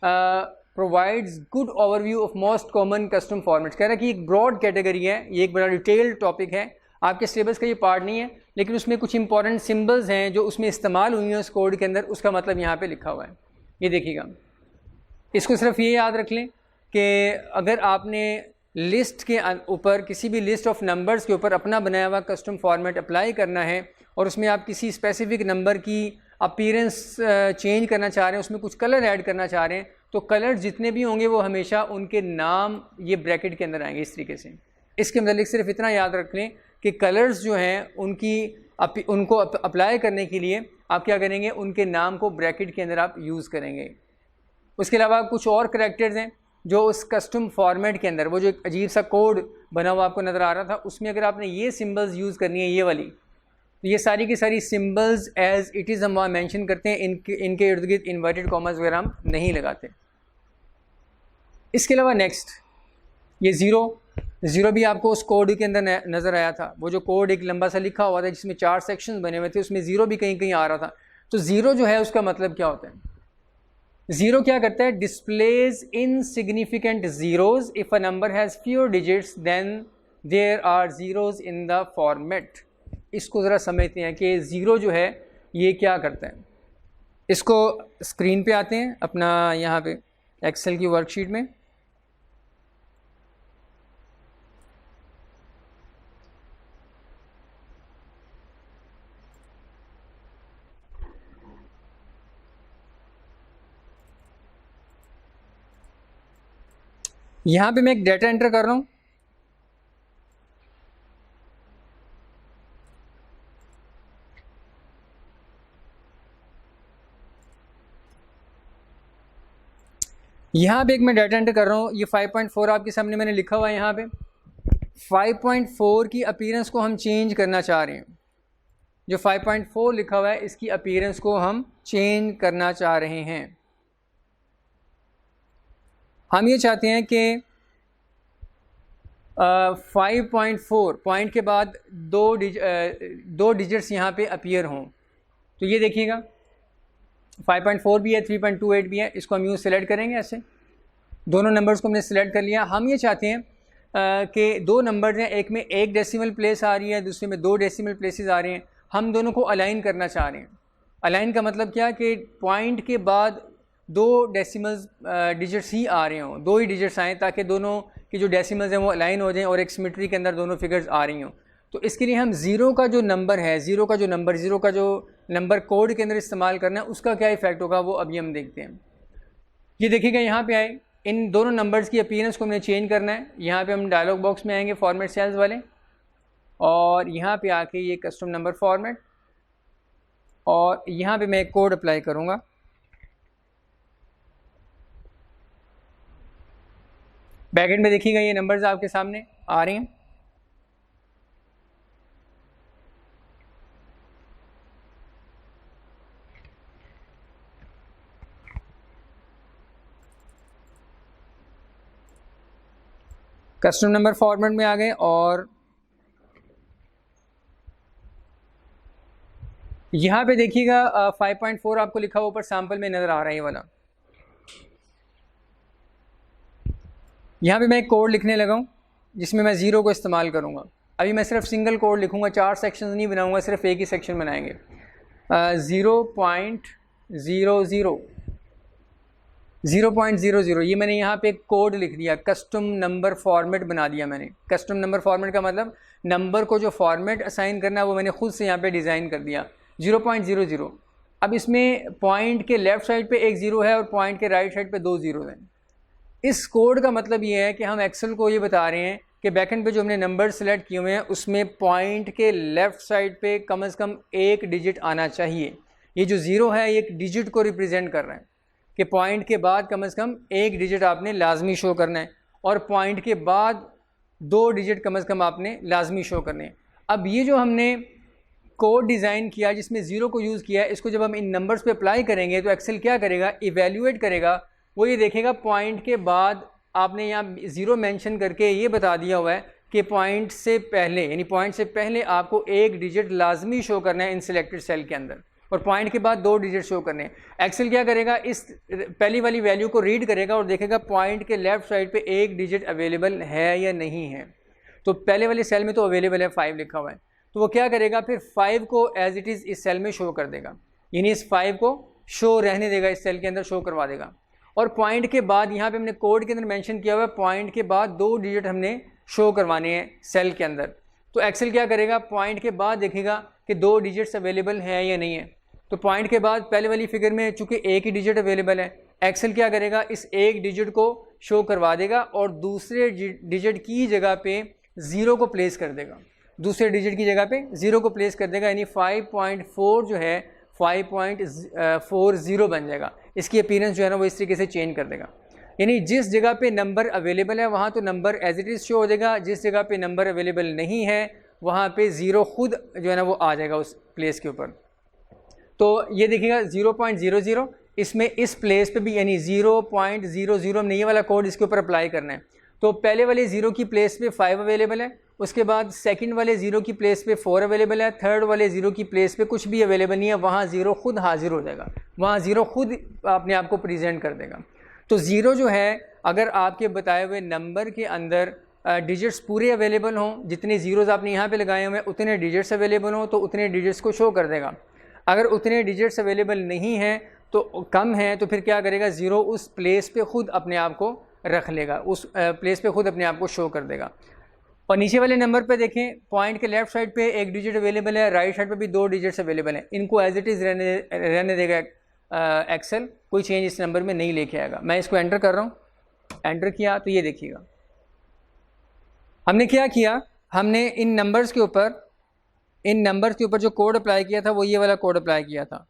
Speaker 1: provides good overview of most common custom formats. कह रहा है कि एक ब्रॉड कैटेगरी है, ये एक बड़ा डिटेल्ड टॉपिक है, आपके सिलेबस का ये पार्ट नहीं है, लेकिन उसमें कुछ इंपॉर्टेंट सिंबल्स हैं जो उसमें इस्तेमाल हुई हैं उस कोड के अंदर, उसका मतलब यहाँ पे लिखा हुआ है। ये देखिएगा, इसको सिर्फ ये याद रख लें कि अगर आपने लिस्ट के ऊपर किसी भी लिस्ट ऑफ नंबर्स के ऊपर अपना बनाया हुआ कस्टम फॉर्मेट अप्लाई करना है और उसमें आप किसी स्पेसिफिक नंबर की अपीयरेंस चेंज करना चाह रहे हैं, उसमें कुछ कलर ऐड करना चाह रहे हैं, तो कलर जितने भी होंगे वो हमेशा उनके नाम ये ब्रैकेट के अंदर आएंगे इस तरीके से। इसके मतलब सिर्फ इतना याद रख लें कि कलर्स जो हैं उनको अप्लाई करने के लिए आप क्या करेंगे, उनके नाम को ब्रैकेट के अंदर आप यूज़ करेंगे। उसके अलावा कुछ और करैक्टर्स हैं जो उस कस्टम फॉर्मेट के अंदर, वो जो एक अजीब सा कोड बना हुआ आपको नज़र आ रहा था, उसमें अगर आपने ये सिंबल्स यूज़ करनी है, ये वाली, तो ये सारी की सारी सिंबल्स एज इट इज़ हम वहाँ मैंशन करते हैं, इनके इर्द गिर्द इन्वर्टेड कॉमर्स वगैरह हम नहीं लगाते। इसके अलावा नेक्स्ट ये ज़ीरो भी आपको उस कोड के अंदर नज़र आया था, वो जो कोड एक लंबा सा लिखा हुआ था जिसमें 4 सेक्शंस बने हुए थे, उसमें ज़ीरो भी कहीं कहीं आ रहा था। तो ज़ीरो जो है उसका मतलब क्या होता है, ज़ीरो क्या करता है, displays insignificant zeros if a number has fewer digits than there are zeros in the format. इसको ज़रा समझते हैं कि ज़ीरो जो है ये क्या करता है। इसको स्क्रीन पे आते हैं अपना यहाँ पे एक्सेल की वर्कशीट में, यहाँ पे मैं एक डेटा एंटर कर रहा हूँ। यहाँ पे एक मैं डेटा एंटर कर रहा हूँ, ये 5.4 आपके सामने मैंने लिखा हुआ है। यहाँ पे 5.4 की अपीयरेंस को हम चेंज करना चाह रहे हैं। जो 5.4 लिखा हुआ है इसकी अपीयरेंस को हम चेंज करना चाह रहे हैं। हम ये चाहते हैं कि 5.4 पॉइंट के बाद दो डिजिट्स यहाँ पे अपीयर हों। तो ये देखिएगा 5.4 भी है, 3.28 भी है, इसको हम यूँ सेलेक्ट करेंगे। ऐसे दोनों नंबर्स को हमने सेलेक्ट कर लिया। हम ये चाहते हैं कि दो नंबर्स हैं, एक में एक डेसिमल प्लेस आ रही है, दूसरे में 2 डेसिमल प्लेसेस आ रहे हैं, हम दोनों को अलाइन करना चाह रहे हैं। अलाइन का मतलब क्या, कि पॉइंट के बाद 2 डेसिमल्स डिजिट्स ही आ रहे हों, 2 ही डिजिट्स आएँ ताकि दोनों की जो डेसिमल्स हैं वो अलाइन हो जाएं और एक सिमेट्री के अंदर दोनों फिगर्स आ रही हों। तो इसके लिए हम ज़ीरो का जो नंबर है, ज़ीरो का जो नंबर कोड के अंदर इस्तेमाल करना है, उसका क्या इफ़ेक्ट होगा वो अभी हम देखते हैं। ये देखिएगा यहाँ पे आए इन दोनों नंबर्स की अपीयरेंस को हमने चेंज करना है। यहाँ पे हम डायलॉग बॉक्स में आएंगे फॉर्मेट सेल्स वाले, और यहाँ पे आके ये कस्टम नंबर फॉर्मेट, और यहाँ पे मैं एक कोड अप्लाई करूँगा। बैकएंड में देखिएगा ये नंबर्स आपके सामने आ रहे हैं। कस्टम नंबर फॉर्मेट में आ गए, और यहाँ पे देखिएगा 5.4 आपको लिखा हुआ ऊपर सैंपल में नज़र आ रहा है ये वाला। यहाँ पे मैं एक कोड लिखने लगा हूँ जिसमें मैं ज़ीरो को इस्तेमाल करूँगा। अभी मैं सिर्फ सिंगल कोड लिखूँगा, 4 सेक्शंस नहीं बनाऊँगा, सिर्फ एक ही सेक्शन बनाएंगे। 0.00 ये मैंने यहाँ पे एक कोड लिख दिया, कस्टम नंबर फॉर्मेट बना दिया मैंने। कस्टम नंबर फॉर्मेट का मतलब नंबर को जो फॉर्मेट असाइन करना है वो मैंने खुद से यहाँ पे डिज़ाइन कर दिया। 0.00। अब इसमें पॉइंट के लेफ़्ट साइड पे एक ज़ीरो है और पॉइंट के राइट साइड पे 2 ज़ीरो हैं। इस कोड का मतलब ये है कि हम एक्सेल को ये बता रहे हैं कि बैकएंड पे जो हमने नंबर सेलेक्ट किए हुए हैं उसमें पॉइंट के लेफ़्ट साइड पे कम से कम एक डिजिट आना चाहिए। ये जो ज़ीरो है ये एक डिजिट को रिप्रेजेंट कर रहा है कि पॉइंट के बाद कम से कम एक डिजिट आपने लाजमी शो करना है, और पॉइंट के बाद 2 डिजिट कम से कम आपने लाजमी शो करने हैं। अब ये जो हमने कोड डिज़ाइन किया जिसमें ज़ीरो को यूज़ किया है, इसको जब हम इन नंबर्स पे अप्लाई करेंगे तो एक्सेल क्या करेगा, इवेल्यूएट करेगा। वो ये देखेगा पॉइंट के बाद आपने यहाँ ज़ीरो मेंशन करके ये बता दिया हुआ है कि पॉइंट से पहले, यानी पॉइंट से पहले आपको एक डिजिट लाजमी शो करना है इन सिलेक्टेड सेल के अंदर, और पॉइंट के बाद 2 डिजिट शो करने हैं। एक्सेल क्या करेगा, इस पहली वाली वैल्यू को रीड करेगा और देखेगा पॉइंट के लेफ़्ट साइड पे एक डिजिट अवेलेबल है या नहीं है। तो पहले वाले सेल में तो अवेलेबल है, 5 लिखा हुआ है, तो वो क्या करेगा फिर 5 को एज इट इज़ इस सेल में शो कर देगा, यानी इस 5 को शो रहने देगा, इस सेल के अंदर शो करवा देगा। और पॉइंट के बाद यहाँ पे हमने कोड के अंदर मेंशन किया हुआ है पॉइंट के बाद 2 डिजिट हमने शो करवाने हैं सेल के अंदर। तो एक्सेल क्या करेगा, पॉइंट के बाद देखेगा कि 2 डिजिट्स अवेलेबल हैं या नहीं है। तो पॉइंट के बाद पहले वाली फिगर में चूँकि एक ही डिजिट अवेलेबल है, एक्सेल क्या करेगा, इस एक डिजिट को शो करवा देगा और दूसरे डिजिट की जगह पे ज़ीरो को प्लेस कर देगा, दूसरे डिजिट की जगह पे ज़ीरो को प्लेस कर देगा, यानी 5.4 जो है 5.40 बन जाएगा। इसकी अपीयरेंस जो है ना वो इस तरीके से चेंज कर देगा, यानी जिस जगह पे नंबर अवेलेबल है वहाँ तो number as it is show हो जाएगा, जिस जगह पे नंबर अवेलेबल नहीं है वहाँ पे ज़ीरो खुद जो है ना वो आ जाएगा उस प्लेस के ऊपर। तो ये देखिएगा 0.00, इसमें इस प्लेस पे भी यानी 0.00 हमने ये वाला कोड इसके ऊपर अप्लाई करना है। तो पहले वाले ज़ीरो की प्लेस पे 5 अवेलेबल है, उसके बाद सेकंड वाले ज़ीरो की प्लेस पे 4 अवेलेबल है, थर्ड वाले ज़ीरो की प्लेस पे कुछ भी अवेलेबल नहीं है, वहाँ ज़ीरो खुद हाजिर हो जाएगा, वहाँ ज़ीरो खुद अपने आप को प्रेजेंट कर देगा। तो ज़ीरो जो है अगर आपके बताए हुए नंबर के अंदर डिजिट्स पूरे अवेलेबल हों, जितने ज़ीरोज़ आपने यहाँ पे लगाए हुए हैं उतने डिजिट्स अवेलेबल हों तो उतने डिजिट्स को शो कर देगा। अगर उतने डिजिट्स अवेलेबल नहीं हैं तो कम हैं तो फिर क्या करेगा, ज़ीरो उस प्लेस पे ख़ुद अपने आप को रख लेगा, उस प्लेस पे ख़ुद अपने आप को शो कर देगा। और नीचे वाले नंबर पे देखें पॉइंट के लेफ़्ट साइड पे एक डिजिट अवेलेबल है, राइट साइड पे भी 2 डिजिट्स अवेलेबल हैं, इनको एज इट इज़ रहने देगा एक्सेल, कोई चेंज इस नंबर में नहीं लेके आएगा। मैं इसको एंटर कर रहा हूँ, एंटर किया तो ये देखिएगा हमने क्या किया, हमने इन नंबर्स के ऊपर जो कोड अप्लाई किया था वो ये वाला कोड अप्लाई किया था।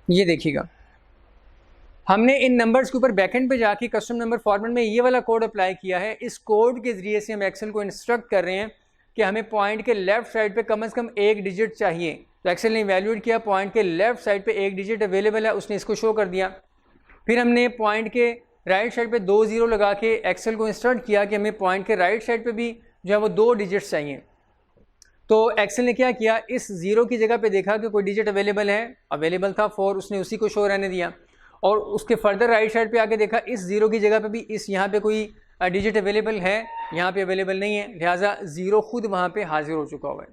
Speaker 1: ये देखिएगा हमने इन नंबर्स के ऊपर बैकएंड पे जाके कस्टम नंबर फॉर्मेट में ये वाला कोड अप्लाई किया है। इस कोड के ज़रिए से हम एक्सेल को इंस्ट्रक्ट कर रहे हैं कि हमें पॉइंट के लेफ़्ट साइड पे कम से कम एक डिजिट चाहिए। तो एक्सेल ने इवैल्यूएट किया, पॉइंट के लेफ़्ट साइड पे एक डिजिट अवेलेबल है, उसने इसको शो कर दिया। फिर हमने पॉइंट के राइट साइड पे 2 ज़ीरो लगा के एक्सेल को इंस्ट्रक्ट किया कि हमें पॉइंट के राइट साइड पे भी जो है वो 2 डिजिट्स चाहिए। तो एक्सेल ने क्या किया, इस ज़ीरो की जगह पे देखा कि कोई डिजिट अवेलेबल है, अवेलेबल था 4, उसने उसी को शो रहने दिया। और उसके फर्दर राइट साइड पे आके देखा इस ज़ीरो की जगह पे भी इस यहाँ पे कोई डिजिट अवेलेबल है, यहाँ पे अवेलेबल नहीं है, लिहाजा ज़ीरो खुद वहाँ पे हाजिर हो चुका हुआ है।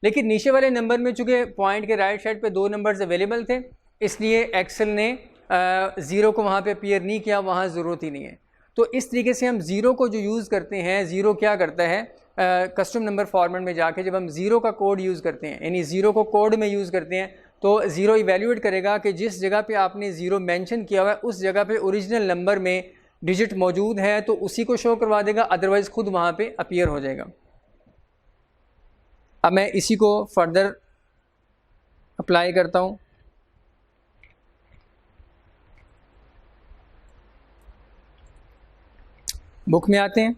Speaker 1: लेकिन नीचे वाले नंबर में चूँकि पॉइंट के राइट साइड पे 2 नंबर्स अवेलेबल थे, इसलिए एक्सेल ने ज़ीरो को वहाँ पे अपीयर नहीं किया, वहाँ ज़रूरत ही नहीं है। तो इस तरीके से हम ज़ीरो को जो यूज़ करते हैं, ज़ीरो क्या करता है कस्टम नंबर फॉर्मेट में जाके जब हम ज़ीरो का कोड यूज़ करते हैं, यानी ज़ीरो को कोड में यूज़ करते हैं तो ज़ीरो इवेल्यूएट करेगा कि जिस जगह पे आपने ज़ीरो मेंशन किया हुआ है उस जगह पे ओरिजिनल नंबर में डिजिट मौजूद है तो उसी को शो करवा देगा, अदरवाइज़ खुद वहाँ पे अपीयर हो जाएगा। अब मैं इसी को फर्दर अप्लाई करता हूँ। बुक में आते हैं,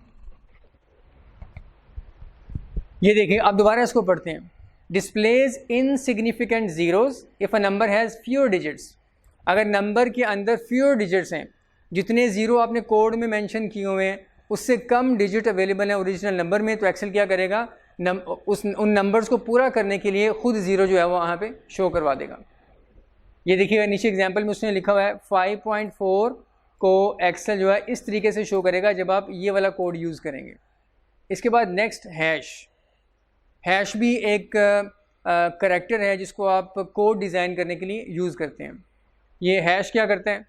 Speaker 1: ये देखिए अब दोबारा इसको पढ़ते हैं। Displays insignificant zeros if a number has fewer digits. अगर नंबर के अंदर फ्यूअर डिजिट्स हैं, जितने ज़ीरो आपने कोड में मेंशन किए हुए हैं उससे कम डिजिट अवेलेबल है ओरिजिनल नंबर में, तो एक्सेल क्या करेगा, उन नंबर्स को पूरा करने के लिए खुद ज़ीरो जो है वो वहाँ पे शो करवा देगा। ये देखिएगा नीचे एग्जांपल में उसने लिखा हुआ है 5.4 को एक्सेल जो है इस तरीके से शो करेगा जब आप ये वाला कोड यूज़ करेंगे। इसके बाद नेक्स्ट हैश भी एक करैक्टर है जिसको आप कोड डिज़ाइन करने के लिए यूज़ करते हैं। ये हैश क्या करता है,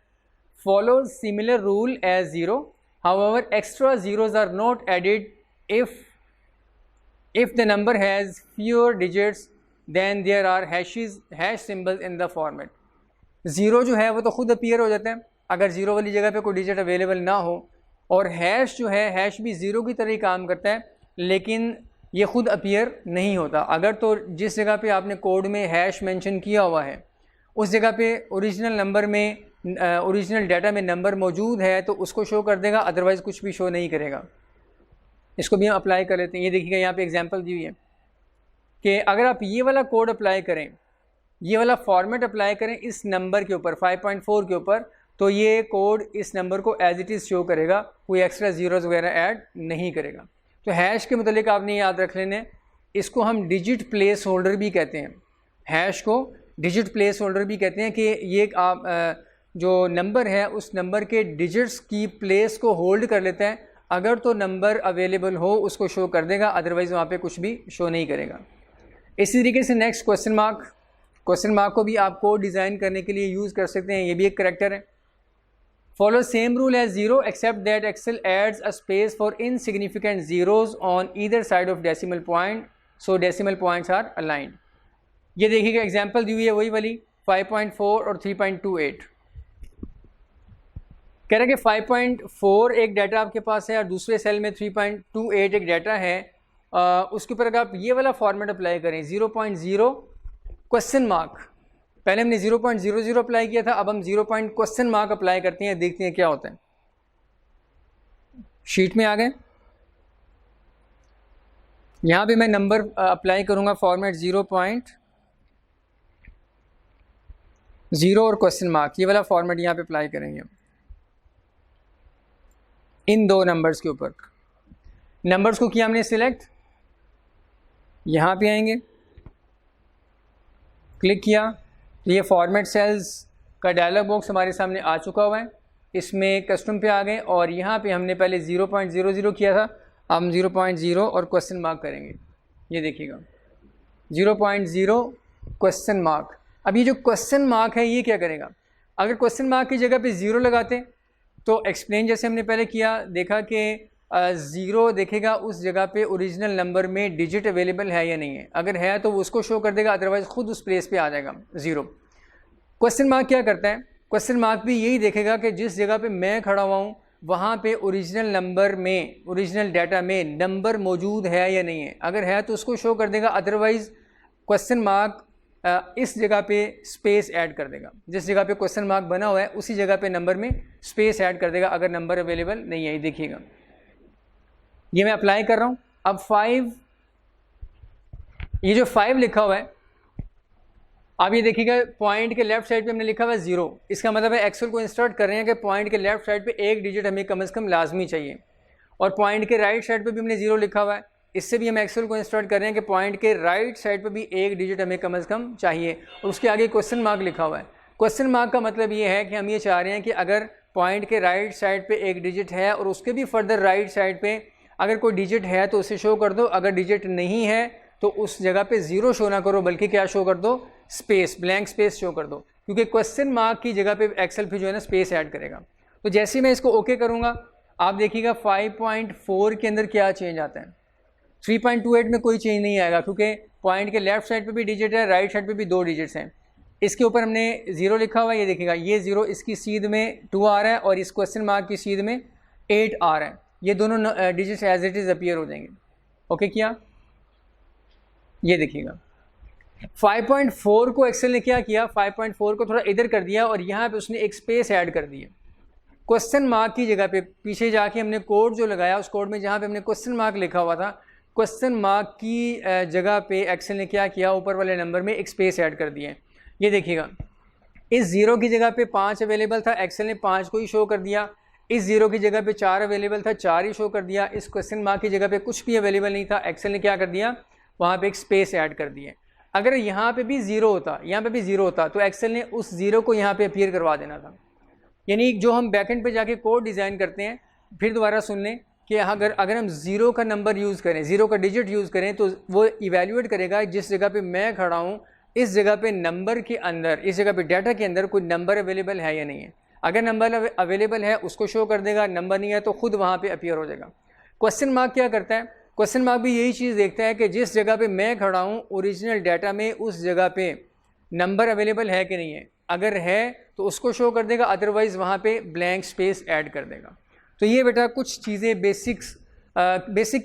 Speaker 1: follows similar rule as zero, however extra zeros are not added if the number has fewer digits then there are hash symbols in the format। Zero जो है वो तो खुद अपीयर हो जाता है अगर ज़ीरो वाली जगह पे कोई डिजिट अवेलेबल ना हो, और हैश जो है हैश भी ज़ीरो की तरह ही काम करता है लेकिन ये खुद अपीयर नहीं होता। अगर तो जिस जगह पे आपने कोड में हैश मेंशन किया हुआ है उस जगह पे ओरिजिनल नंबर में ओरिजिनल डाटा में नंबर मौजूद है तो उसको शो कर देगा, अदरवाइज़ कुछ भी शो नहीं करेगा। इसको भी हम अप्लाई कर लेते हैं। ये देखिएगा यहाँ पे एग्जांपल दी हुई है कि अगर आप ये वाला कोड अप्लाई करें, ये वाला फॉर्मेट अप्लाई करें इस नंबर के ऊपर 5.4 के ऊपर, तो ये कोड इस नंबर को एज इट इज़ शो करेगा, कोई एक्स्ट्रा ज़ीरोज़ वगैरह ऐड नहीं करेगा। तो हैश के मुतालिक आपने याद रख लेने, इसको हम डिजिट प्लेस होल्डर भी कहते हैं। हैश को डिजिट प्लेस होल्डर भी कहते हैं कि ये आप जो नंबर है उस नंबर के डिजिट्स की प्लेस को होल्ड कर लेता है। अगर तो नंबर अवेलेबल हो उसको शो कर देगा, अदरवाइज़ वहाँ पे कुछ भी शो नहीं करेगा। इसी तरीके से नेक्स्ट क्वेश्चन मार्क को भी आप कोड डिज़ाइन करने के लिए यूज़ कर सकते हैं। ये भी एक करैक्टर है। Follow same rule as zero except that Excel adds a space for insignificant zeros on either side of decimal point, so decimal points are aligned. ये देखिएगा एग्जाम्पल दी हुई है वही वाली 5.4 और 3.28। कह रहे हैं कि 5.4 एक डाटा आपके पास है और दूसरे सेल में 3.28 एक डाटा है। उसके ऊपर अगर आप ये वाला फॉर्मेट अप्लाई करें 0.0 क्वेश्चन मार्क, पहले हमने 0.00 अप्लाई किया था, अब हम 0 क्वेश्चन मार्क अप्लाई करते हैं, देखते हैं क्या होता है। शीट में आ गए, यहाँ भी मैं नंबर अप्लाई करूँगा फॉर्मेट 0.0 और क्वेश्चन मार्क, ये वाला फॉर्मेट यहाँ पे अप्लाई करेंगे इन दो नंबर्स के ऊपर। नंबर्स को किया हमने सिलेक्ट, यहाँ पे आएंगे, क्लिक किया तो ये फॉर्मेट सेल्स का डायलॉग बॉक्स हमारे सामने आ चुका हुआ है। इसमें कस्टम पे आ गए और यहाँ पे हमने पहले 0.00 किया था, अब हम 0.0 और क्वेश्चन मार्क करेंगे। ये देखिएगा 0.0 क्वेश्चन मार्क। अब ये जो क्वेश्चन मार्क है ये क्या करेगा, अगर क्वेश्चन मार्क की जगह पे ज़ीरो लगाते तो एक्सप्लेन जैसे हमने पहले किया, देखा कि ज़ीरो देखेगा उस जगह पे ओरिजिनल नंबर में डिजिट अवेलेबल है या नहीं है, अगर है तो वो उसको शो कर देगा, अदरवाइज़ खुद उस प्लेस पे आ जाएगा ज़ीरो। क्वेश्चन मार्क क्या करता है, क्वेश्चन मार्क भी यही देखेगा कि जिस जगह पे मैं खड़ा हुआ हूँ वहाँ पे ओरिजिनल नंबर में ओरिजिनल डाटा में नंबर मौजूद है या नहीं है, अगर है तो उसको शो कर देगा, अदरवाइज़ क्वेश्चन मार्क इस जगह पे स्पेस ऐड कर देगा, जिस जगह पे क्वेश्चन मार्क बना हुआ है उसी जगह पे नंबर में स्पेस ऐड कर देगा अगर नंबर अवेलेबल नहीं है। ये देखिएगा ये मैं अप्लाई कर रहा हूँ। अब 5, ये जो 5 लिखा हुआ है, अब ये देखिएगा पॉइंट के लेफ्ट साइड पे हमने लिखा हुआ है 0, इसका मतलब है एक्सेल को इंसर्ट कर रहे हैं कि पॉइंट के लेफ्ट साइड पे एक डिजिट हमें कम से कम लाजमी चाहिए, और पॉइंट के राइट साइड पे भी हमने 0 लिखा हुआ है, इससे भी हम एक्सेल को इंस्टॉल कर रहे हैं कि पॉइंट के राइट साइड पे भी एक डिजिट हमें कम से कम चाहिए, और उसके आगे क्वेश्चन मार्क लिखा हुआ है। क्वेश्चन मार्क का मतलब ये है कि हम ये चाह रहे हैं कि अगर पॉइंट के राइट साइड पे एक डिजिट है और उसके भी फर्दर राइट साइड पे अगर कोई डिजिट है तो उसे शो कर दो, अगर डिजिट नहीं है तो उस जगह पे 0 शो ना करो बल्कि क्या शो कर दो, स्पेस, ब्लैंक स्पेस शो कर दो, क्योंकि क्वेश्चन मार्क की जगह पे एक्सेल फिर जो है ना स्पेस ऐड करेगा। तो जैसे ही मैं इसको ओके करूँगा आप देखिएगा 5.4 के अंदर क्या चेंज आता है। 3.28 में कोई चेंज नहीं आएगा क्योंकि पॉइंट के लेफ्ट साइड पे भी डिजिट है, राइट साइड पे भी 2 डिजिट्स हैं। इसके ऊपर हमने 0 लिखा हुआ है, ये देखिएगा ये 0 इसकी सीध में 2 आ रहा है और इस क्वेश्चन मार्क की सीध में 8 आ रहा है। ये दोनों digits as it is appear हो जाएंगे। ओके किया, ये देखिएगा 5.4 को एक्सेल ने क्या किया, 5.4 को थोड़ा इधर कर दिया और यहाँ पे उसने एक स्पेस ऐड कर दी है। क्वेश्चन मार्क की जगह पे पीछे जाके हमने कोड जो लगाया, उस कोड में जहाँ पे हमने क्वेश्चन मार्क लिखा हुआ था, क्वेश्चन मार्क की जगह पे एक्सेल ने क्या किया, ऊपर वाले नंबर में एक स्पेस ऐड कर दिया है। ये देखिएगा इस 0 की जगह पे 5 अवेलेबल था, एक्सेल ने 5 को ही शो कर दिया। इस 0 की जगह पे 4 अवेलेबल था, 4 ही शो कर दिया। इस क्वेश्चन मार्क की जगह पे कुछ भी अवेलेबल नहीं था, एक्सेल ने क्या कर दिया, वहाँ पे एक स्पेस ऐड कर दिया। अगर यहाँ पे भी 0 होता, यहाँ पे भी 0 होता, तो एक्सेल ने उस 0 को यहाँ पे अपीयर करवा देना था। यानी जो हम बैकएंड पे जाके कोड डिज़ाइन करते हैं, फिर दोबारा सुन लें कि अगर हम 0 का नंबर यूज़ करें, 0 का डिजिट यूज़ करें, तो वो इवेल्यूएट करेगा जिस जगह पे मैं खड़ा हूँ इस जगह पे नंबर के अंदर, इस जगह पे डाटा के अंदर कोई नंबर अवेलेबल है या नहीं है। अगर नंबर अवेलेबल है उसको शो कर देगा, नंबर नहीं है तो खुद वहाँ पे अपीयर हो जाएगा। क्वेश्चन मार्क क्या करता है, क्वेश्चन मार्क भी यही चीज़ देखता है कि जिस जगह पे मैं खड़ा हूँ ओरिजिनल डाटा में उस जगह पे नंबर अवेलेबल है कि नहीं है। अगर है तो उसको शो कर देगा, अदरवाइज़ वहाँ पे ब्लैंक स्पेस ऐड कर देगा। तो ये बेटा कुछ चीज़ें बेसिक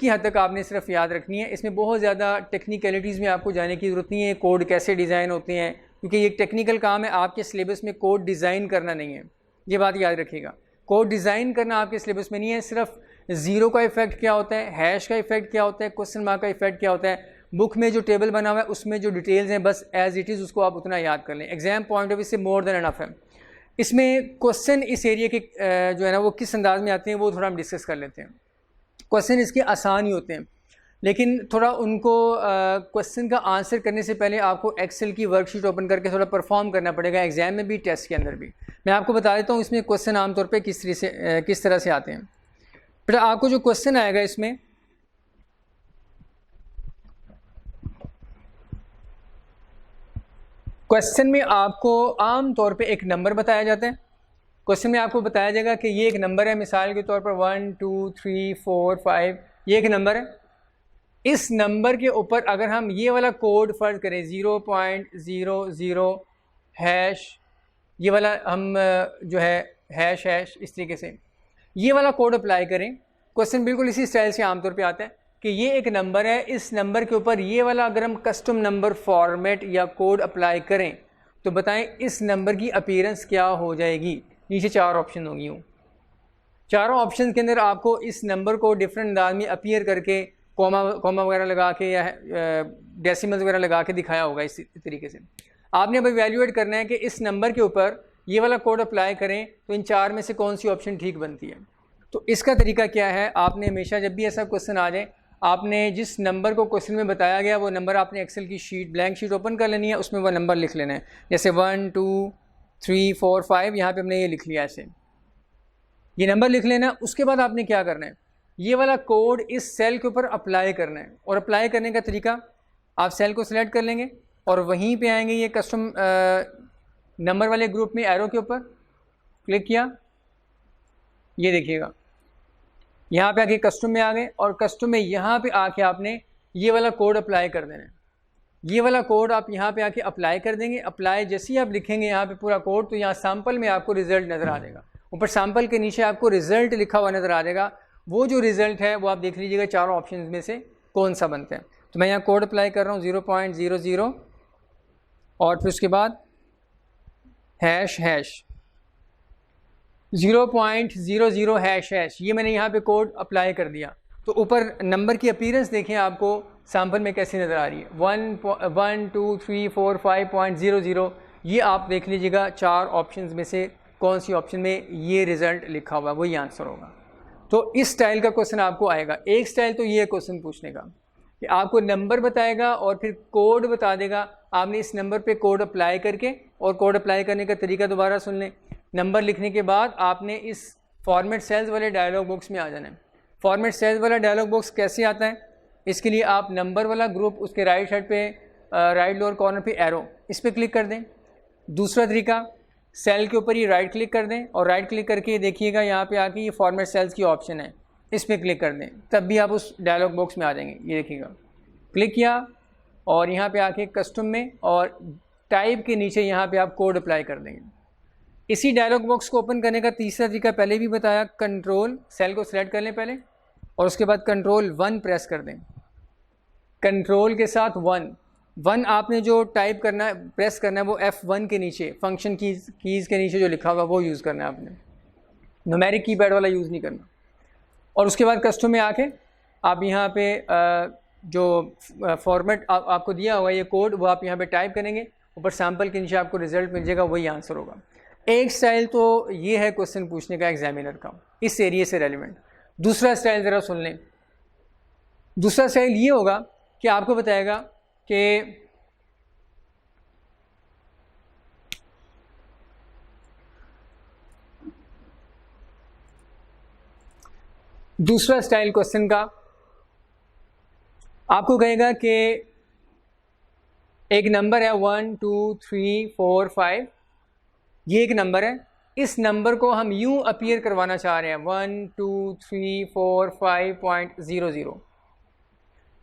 Speaker 1: की हद तक आपने सिर्फ याद रखनी है। इसमें बहुत ज़्यादा टेक्निकलिटीज़ में आपको जाने की ज़रूरत नहीं है, कोड कैसे डिज़ाइन होते हैं, क्योंकि ये एक टेक्निकल काम है। आपके सिलेबस में कोड डिज़ाइन करना नहीं है, ये बात याद रखिएगा। कोड डिज़ाइन करना आपके सिलेबस में नहीं है। सिर्फ 0 का इफेक्ट क्या होता है, हैश का इफेक्ट क्या होता है, क्वेश्चन मार्क का इफेक्ट क्या होता है, बुक में जो टेबल बना हुआ है उसमें जो डिटेल्स हैं, बस एज इट इज़ उसको आप उतना याद कर लें। एग्जाम पॉइंट ऑफ व्यू से मोर देन एनफ है। इसमें क्वेश्चन इस एरिया के जो है ना वो किस अंदाज में आते हैं वो थोड़ा हम डिस्कस कर लेते हैं। क्वेश्चन इसके आसान ही होते हैं, लेकिन थोड़ा उनको क्वेश्चन का आंसर करने से पहले आपको एक्सेल की वर्कशीट ओपन करके थोड़ा परफॉर्म करना पड़ेगा, एग्जाम में भी टेस्ट के अंदर भी। मैं आपको बता देता हूँ इसमें क्वेश्चन आमतौर पे किस तरह से आते हैं। बेटा आपको जो क्वेश्चन आएगा इसमें क्वेश्चन में आपको आम तौर पे एक नंबर बताया जाता है। क्वेश्चन में आपको बताया जाएगा कि ये एक नंबर है, मिसाल के तौर पर 1 2 3 4 5, ये एक नंबर है। इस नंबर के ऊपर अगर हम ये वाला कोड फर्ज करें 0.00 हैश, ये वाला हम जो है हैश इस तरीके से ये वाला कोड अप्लाई करें। क्वेश्चन बिल्कुल इसी स्टाइल से आमतौर पे आता है कि ये एक नंबर है, इस नंबर के ऊपर ये वाला अगर हम कस्टम नंबर फॉर्मेट या कोड अप्लाई करें तो बताएं इस नंबर की अपीयरेंस क्या हो जाएगी। नीचे 4 ऑप्शन होंगी। चारों ऑप्शन के अंदर आपको इस नंबर को डिफरेंट अंदाज में अपीयर करके कॉमा वगैरह लगा के या डेसिमल्स वगैरह लगा के दिखाया होगा। इस तरीके से आपने अब इवैल्यूएट करना है कि इस नंबर के ऊपर ये वाला कोड अप्लाई करें तो इन 4 में से कौन सी ऑप्शन ठीक बनती है। तो इसका तरीका क्या है, आपने हमेशा जब भी ऐसा क्वेश्चन आ जाए, आपने जिस नंबर को क्वेश्चन में बताया गया वो नंबर आपने एक्सेल की शीट ब्लैंक शीट ओपन कर लेनी है, उसमें वो नंबर लिख लेना है। जैसे 1 2 3 4 5 यहाँ पे हमने ये लिख लिया, ऐसे ये नंबर लिख लेना। उसके बाद आपने क्या करना है, ये वाला कोड इस सेल के ऊपर अप्लाई करना है। और अप्लाई करने का तरीका, आप सेल को सिलेक्ट कर लेंगे और वहीं पे आएंगे ये कस्टम नंबर वाले ग्रुप में एरो के ऊपर क्लिक किया, ये देखिएगा यहाँ पे आके कस्टम में आ गए और कस्टम में यहाँ पे आके आपने ये वाला कोड अप्लाई कर देना है। ये वाला कोड आप यहाँ पे आके अप्लाई कर देंगे। अप्लाई जैसे ही आप लिखेंगे यहाँ पे पूरा कोड, तो यहाँ सैम्पल में आपको रिजल्ट नज़र आ जाएगा। ऊपर सैम्पल के नीचे आपको रिजल्ट लिखा हुआ नज़र आ जाएगा। वो जो रिजल्ट है वो आप देख लीजिएगा 4 ऑप्शन में से कौन सा बनता है। तो मैं यहाँ कोड अप्लाई कर रहा हूँ 0.00 और फिर उसके बाद हैश 0.00 हैश ये मैंने यहाँ पे कोड अप्लाई कर दिया। तो ऊपर नंबर की अपीयरेंस देखें आपको सैम्पल में कैसी नज़र आ रही है, 1 2 3 4 5.00। ये आप देख लीजिएगा 4 ऑप्शंस में से कौन सी ऑप्शन में ये रिज़ल्ट लिखा हुआ है, वही आंसर होगा। तो इस स्टाइल का क्वेश्चन आपको आएगा। एक स्टाइल तो ये क्वेश्चन पूछने का कि आपको नंबर बताएगा और फिर कोड बता देगा, आपने इस नंबर पे कोड अप्लाई करके, और कोड अप्लाई करने का तरीका दोबारा सुन लें। नंबर लिखने के बाद आपने इस फॉर्मेट सेल्स वाले डायलॉग बॉक्स में आ जाना है। फॉर्मेट सेल्स वाला डायलॉग बॉक्स कैसे आता है, इसके लिए आप नंबर वाला ग्रुप, उसके राइट साइड पे राइट लोअर कॉर्नर पे एरो, इस पर क्लिक कर दें। दूसरा तरीका, सेल के ऊपर ये राइट क्लिक कर दें और राइट क्लिक करके देखिएगा यहाँ पे आके ये फॉर्मेट सेल्स की ऑप्शन है, इस पर क्लिक कर दें, तब भी आप उस डायलॉग बॉक्स में आ जाएंगे। ये देखिएगा क्लिक किया और यहाँ पे आके कस्टम में और टाइप के नीचे यहाँ पे आप कोड अप्लाई कर देंगे। इसी डायलॉग बॉक्स को ओपन करने का तीसरा तरीका पहले भी बताया, कंट्रोल सेल को सिलेक्ट कर लें पहले और उसके बाद कंट्रोल 1 प्रेस कर दें। कंट्रोल के साथ 1 आपने जो टाइप करना है प्रेस करना है वो F1 के नीचे फंक्शन कीज़ के नीचे जो लिखा होगा वो यूज़ करना है आपने, न्यूमेरिक कीपैड वाला यूज़ नहीं करना। और उसके बाद कस्टम में आके आप यहाँ पे जो फॉर्मेट आपको दिया हुआ ये कोड वो आप यहाँ पे टाइप करेंगे, ऊपर सैम्पल के नीचे आपको रिजल्ट मिल जाएगा, वही आंसर होगा। एक स्टाइल तो ये है क्वेश्चन पूछने का एग्जामिनर का इस एरिया से रेलिवेंट। दूसरा स्टाइल ज़रा सुन लें। दूसरा स्टाइल ये होगा कि आपको बताएगा कि दूसरा स्टाइल क्वेश्चन का आपको कहेगा कि एक नंबर है 1 2 3 4 5, ये एक नंबर है, इस नंबर को हम यूं अपीयर करवाना चाह रहे हैं 1 2 3 4 5.00।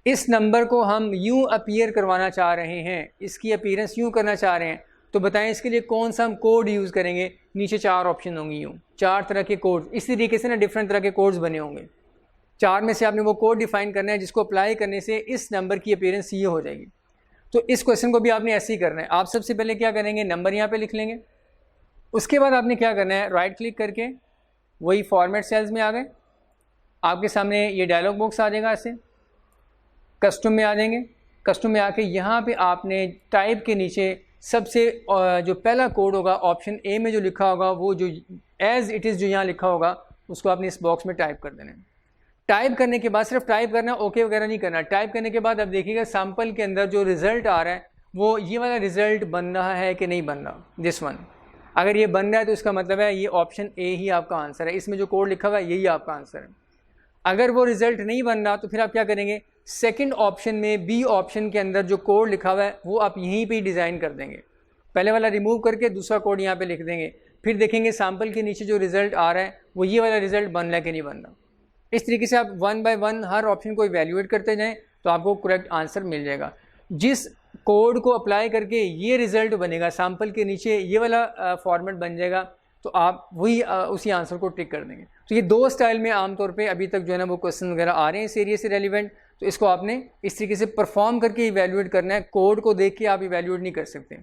Speaker 1: इस नंबर को हम यूं अपीयर करवाना चाह रहे हैं, इसकी अपीयरेंस यूं करना चाह रहे हैं, तो बताएं इसके लिए कौन सा हम कोड यूज़ करेंगे। नीचे 4 ऑप्शन होंगे, यूँ 4 तरह के कोड, इस तरीके से ना डिफरेंट तरह के कोड्स बने होंगे। 4 में से आपने वो कोड डिफाइन करना है जिसको अप्लाई करने से इस नंबर की अपीयरेंस ये हो जाएगी। तो इस क्वेश्चन को भी आपने ऐसे ही करना है। आप सबसे पहले क्या करेंगे, नंबर यहाँ पे लिख लेंगे। उसके बाद आपने क्या करना है, राइट क्लिक करके वही फॉर्मेट सेल्स में आ गए, आपके सामने ये डायलॉग बॉक्स आ जाएगा। ऐसे कस्टम में आ जाएंगे। कस्टम में आके यहाँ पे आपने टाइप के नीचे सबसे जो पहला कोड होगा ऑप्शन ए में जो लिखा होगा वो जो एज इट इज़ जो यहाँ लिखा होगा उसको आपने इस बॉक्स में टाइप कर देना है। टाइप करने के बाद सिर्फ टाइप करना, ओके वगैरह नहीं करना। टाइप करने के बाद अब देखिएगा सैम्पल के अंदर जो रिज़ल्ट आ रहा है वो ये वाला रिज़ल्ट बन रहा है कि नहीं बन रहा, दिस वन। अगर ये बन रहा है तो इसका मतलब है ये ऑप्शन ए ही आपका आंसर है, इसमें जो कोड लिखा हुआ है यही आपका आंसर है। अगर वो रिज़ल्ट नहीं बन रहा तो फिर आप क्या करेंगे, सेकंड ऑप्शन में बी ऑप्शन के अंदर जो कोड लिखा हुआ है वो आप यहीं पे ही डिज़ाइन कर देंगे। पहले वाला रिमूव करके दूसरा कोड यहाँ पे लिख देंगे, फिर देखेंगे सैम्पल के नीचे जो रिज़ल्ट आ रहा है वो ये वाला रिज़ल्ट बन रहा है कि नहीं बन रहा। इस तरीके से आप 1 बाय 1 हर ऑप्शन को इवैल्यूएट करते जाएँ तो आपको करेक्ट आंसर मिल जाएगा। जिस कोड को अप्लाई करके ये रिज़ल्ट बनेगा, सैम्पल के नीचे ये वाला फॉर्मेट बन जाएगा, तो आप वही उसी आंसर को टिक कर देंगे। तो ये 2 स्टाइल में आमतौर पे अभी तक जो है ना वो क्वेश्चन वगैरह आ रहे हैं इस एरिया से रेलिवेंट। तो इसको आपने इस तरीके से परफॉर्म करके इवैल्यूएट करना है। कोड को देख के आप इवैल्यूएट नहीं कर सकते।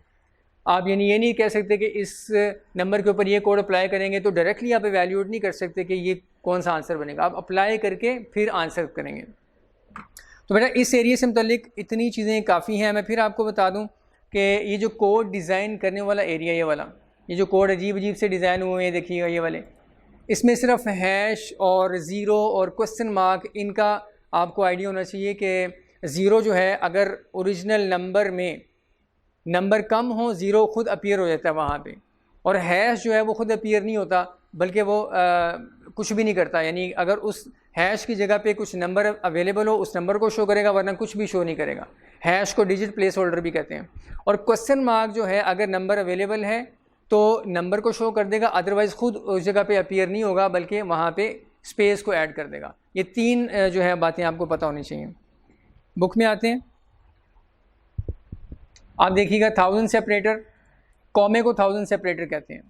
Speaker 1: आप यानी ये नहीं कह सकते कि इस नंबर के ऊपर ये कोड अप्लाई करेंगे तो डायरेक्टली आप इवैल्यूएट नहीं कर सकते कि ये कौन सा आंसर बनेगा। आप अप्लाई करके फिर आंसर करेंगे। तो बेटा इस एरिया से मुतल्लिक इतनी चीज़ें काफ़ी हैं। मैं फिर आपको बता दूं कि ये जो कोड डिज़ाइन करने वाला एरिया, ये वाला, ये जो कोड अजीब अजीब से डिज़ाइन हुए हैं देखिएगा ये वाले, इसमें सिर्फ हैश और ज़ीरो और क्वेश्चन मार्क, इनका आपको आइडिया होना चाहिए कि ज़ीरो जो है अगर ओरिजिनल नंबर में नंबर कम हो ज़ीरो खुद अपीयर हो जाता है वहाँ पे, और हैश जो है वो खुद अपीयर नहीं होता बल्कि वो कुछ भी नहीं करता। यानी अगर उस हैश की जगह पे कुछ नंबर अवेलेबल हो उस नंबर को शो करेगा, वरना कुछ भी शो नहीं करेगा। हैश को डिजिट प्लेस होल्डर भी कहते हैं। और क्वेश्चन मार्क जो है अगर नंबर अवेलेबल है तो नंबर को शो कर देगा, अदरवाइज़ खुद उस जगह पे अपीयर नहीं होगा बल्कि वहाँ पे स्पेस को ऐड कर देगा। ये 3 जो है बातें आपको पता होनी चाहिए। बुक में आते हैं, आप देखिएगा 1000 सेपरेटर, कॉमे को 1000 सेपरेटर कहते हैं।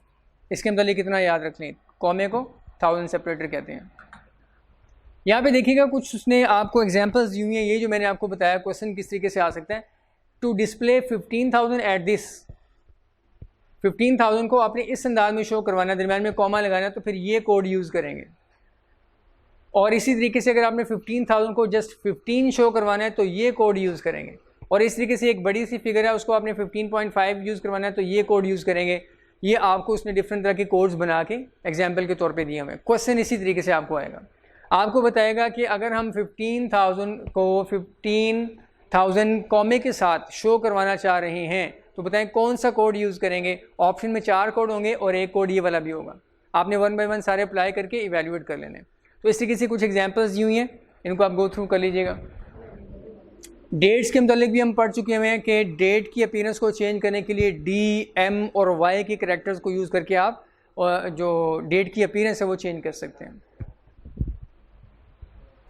Speaker 1: इसके मतलब कितना याद रख लें, कॉमे को 1000 सेपरेटर कहते हैं। यहाँ पे देखिएगा कुछ उसने आपको एग्जांपल्स दी हुई हैं। ये जो मैंने आपको बताया क्वेश्चन किस तरीके से आ सकता है, टू डिस्प्ले 15,000 एट दिस, 15,000 को आपने इस अंदाज में शो करवाना, दरम्यान में कॉमा लगाना, तो फिर ये कोड यूज़ करेंगे। और इसी तरीके से अगर आपने 15,000 को जस्ट 15 शो करवाना है तो ये कोड यूज़ करेंगे। और इस तरीके से एक बड़ी सी फिगर है उसको आपने 15.5 यूज़ करवाना है तो ये कोड यूज़ करेंगे। ये आपको उसने डिफरेंट तरह के कोड्स बना के एग्जाम्पल के तौर पे दिए हुए। क्वेश्चन इसी तरीके से आपको आएगा, आपको बताएगा कि अगर हम 15,000 को 15,000 कॉमे के साथ शो करवाना चाह रहे हैं तो बताएं कौन सा कोड यूज़ करेंगे। ऑप्शन में 4 कोड होंगे और एक कोड ये वाला भी होगा। आपने 1 बाय 1 सारे अप्लाई करके इवैल्यूएट कर लेने। तो इस तरीके से कुछ एग्जाम्पल्स दी हुई हैं, इनको आप गो थ्रू कर लीजिएगा। डेट्स के मतलब भी हम पढ़ चुके हुए हैं कि डेट की अपीयरेंस को चेंज करने के लिए डी, एम और वाई के करैक्टर्स को यूज़ करके आप जो डेट की अपीयरेंस है वो चेंज कर सकते हैं।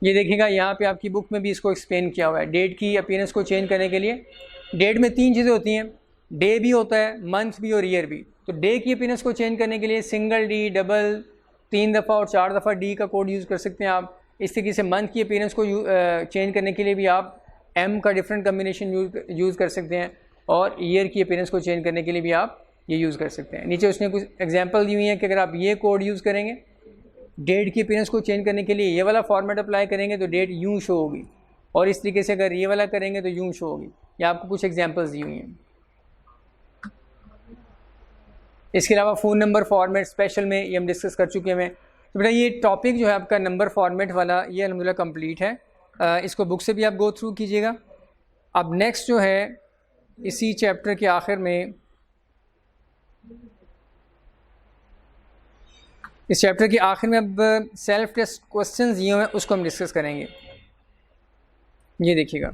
Speaker 1: ये देखिएगा यहाँ पे आपकी बुक में भी इसको एक्सप्लेन किया हुआ है। डेट की अपीयरेंस को चेंज करने के लिए डेट में 3 चीज़ें होती हैं, डे भी होता है, मंथ भी और ईयर भी। तो डे की अपीयरेंस को चेंज करने के लिए सिंगल डी, डबल, 3 दफ़ा और 4 दफ़ा डी का कोड यूज़ कर सकते हैं आप। इस तरीके से मंथ की अपीयरेंस को चेंज करने के लिए भी आप एम का डिफरेंट कम्बिनेशन यूज़ कर सकते हैं, और ईयर की अपीयरेंस को चेंज करने के लिए भी आप ये यूज़ कर सकते हैं। नीचे उसने कुछ एग्जांपल दी हुई हैं कि अगर आप ये कोड यूज़ करेंगे डेट की अपीयरेंस को चेंज करने के लिए, ये वाला फॉर्मेट अप्लाई करेंगे तो डेट यूँ शो होगी, और इस तरीके से अगर ये वाला करेंगे तो यूँ शो होगी। ये आपको कुछ एग्जांपल्स दी हुई हैं। इसके अलावा फ़ोन नंबर फॉर्मेट स्पेशल में ये हम डिस्कस कर चुके हैं। तो बेटा ये टॉपिक जो है आपका नंबर फॉर्मेट वाला, ये अल्हम्दुलिल्लाह कंप्लीट है। इसको बुक से भी आप गो थ्रू कीजिएगा। अब नेक्स्ट जो है इसी चैप्टर के आखिर में, इस चैप्टर के आखिर में अब सेल्फ टेस्ट क्वेश्चंस दिए हुए हैं, उसको हम डिस्कस करेंगे। ये देखिएगा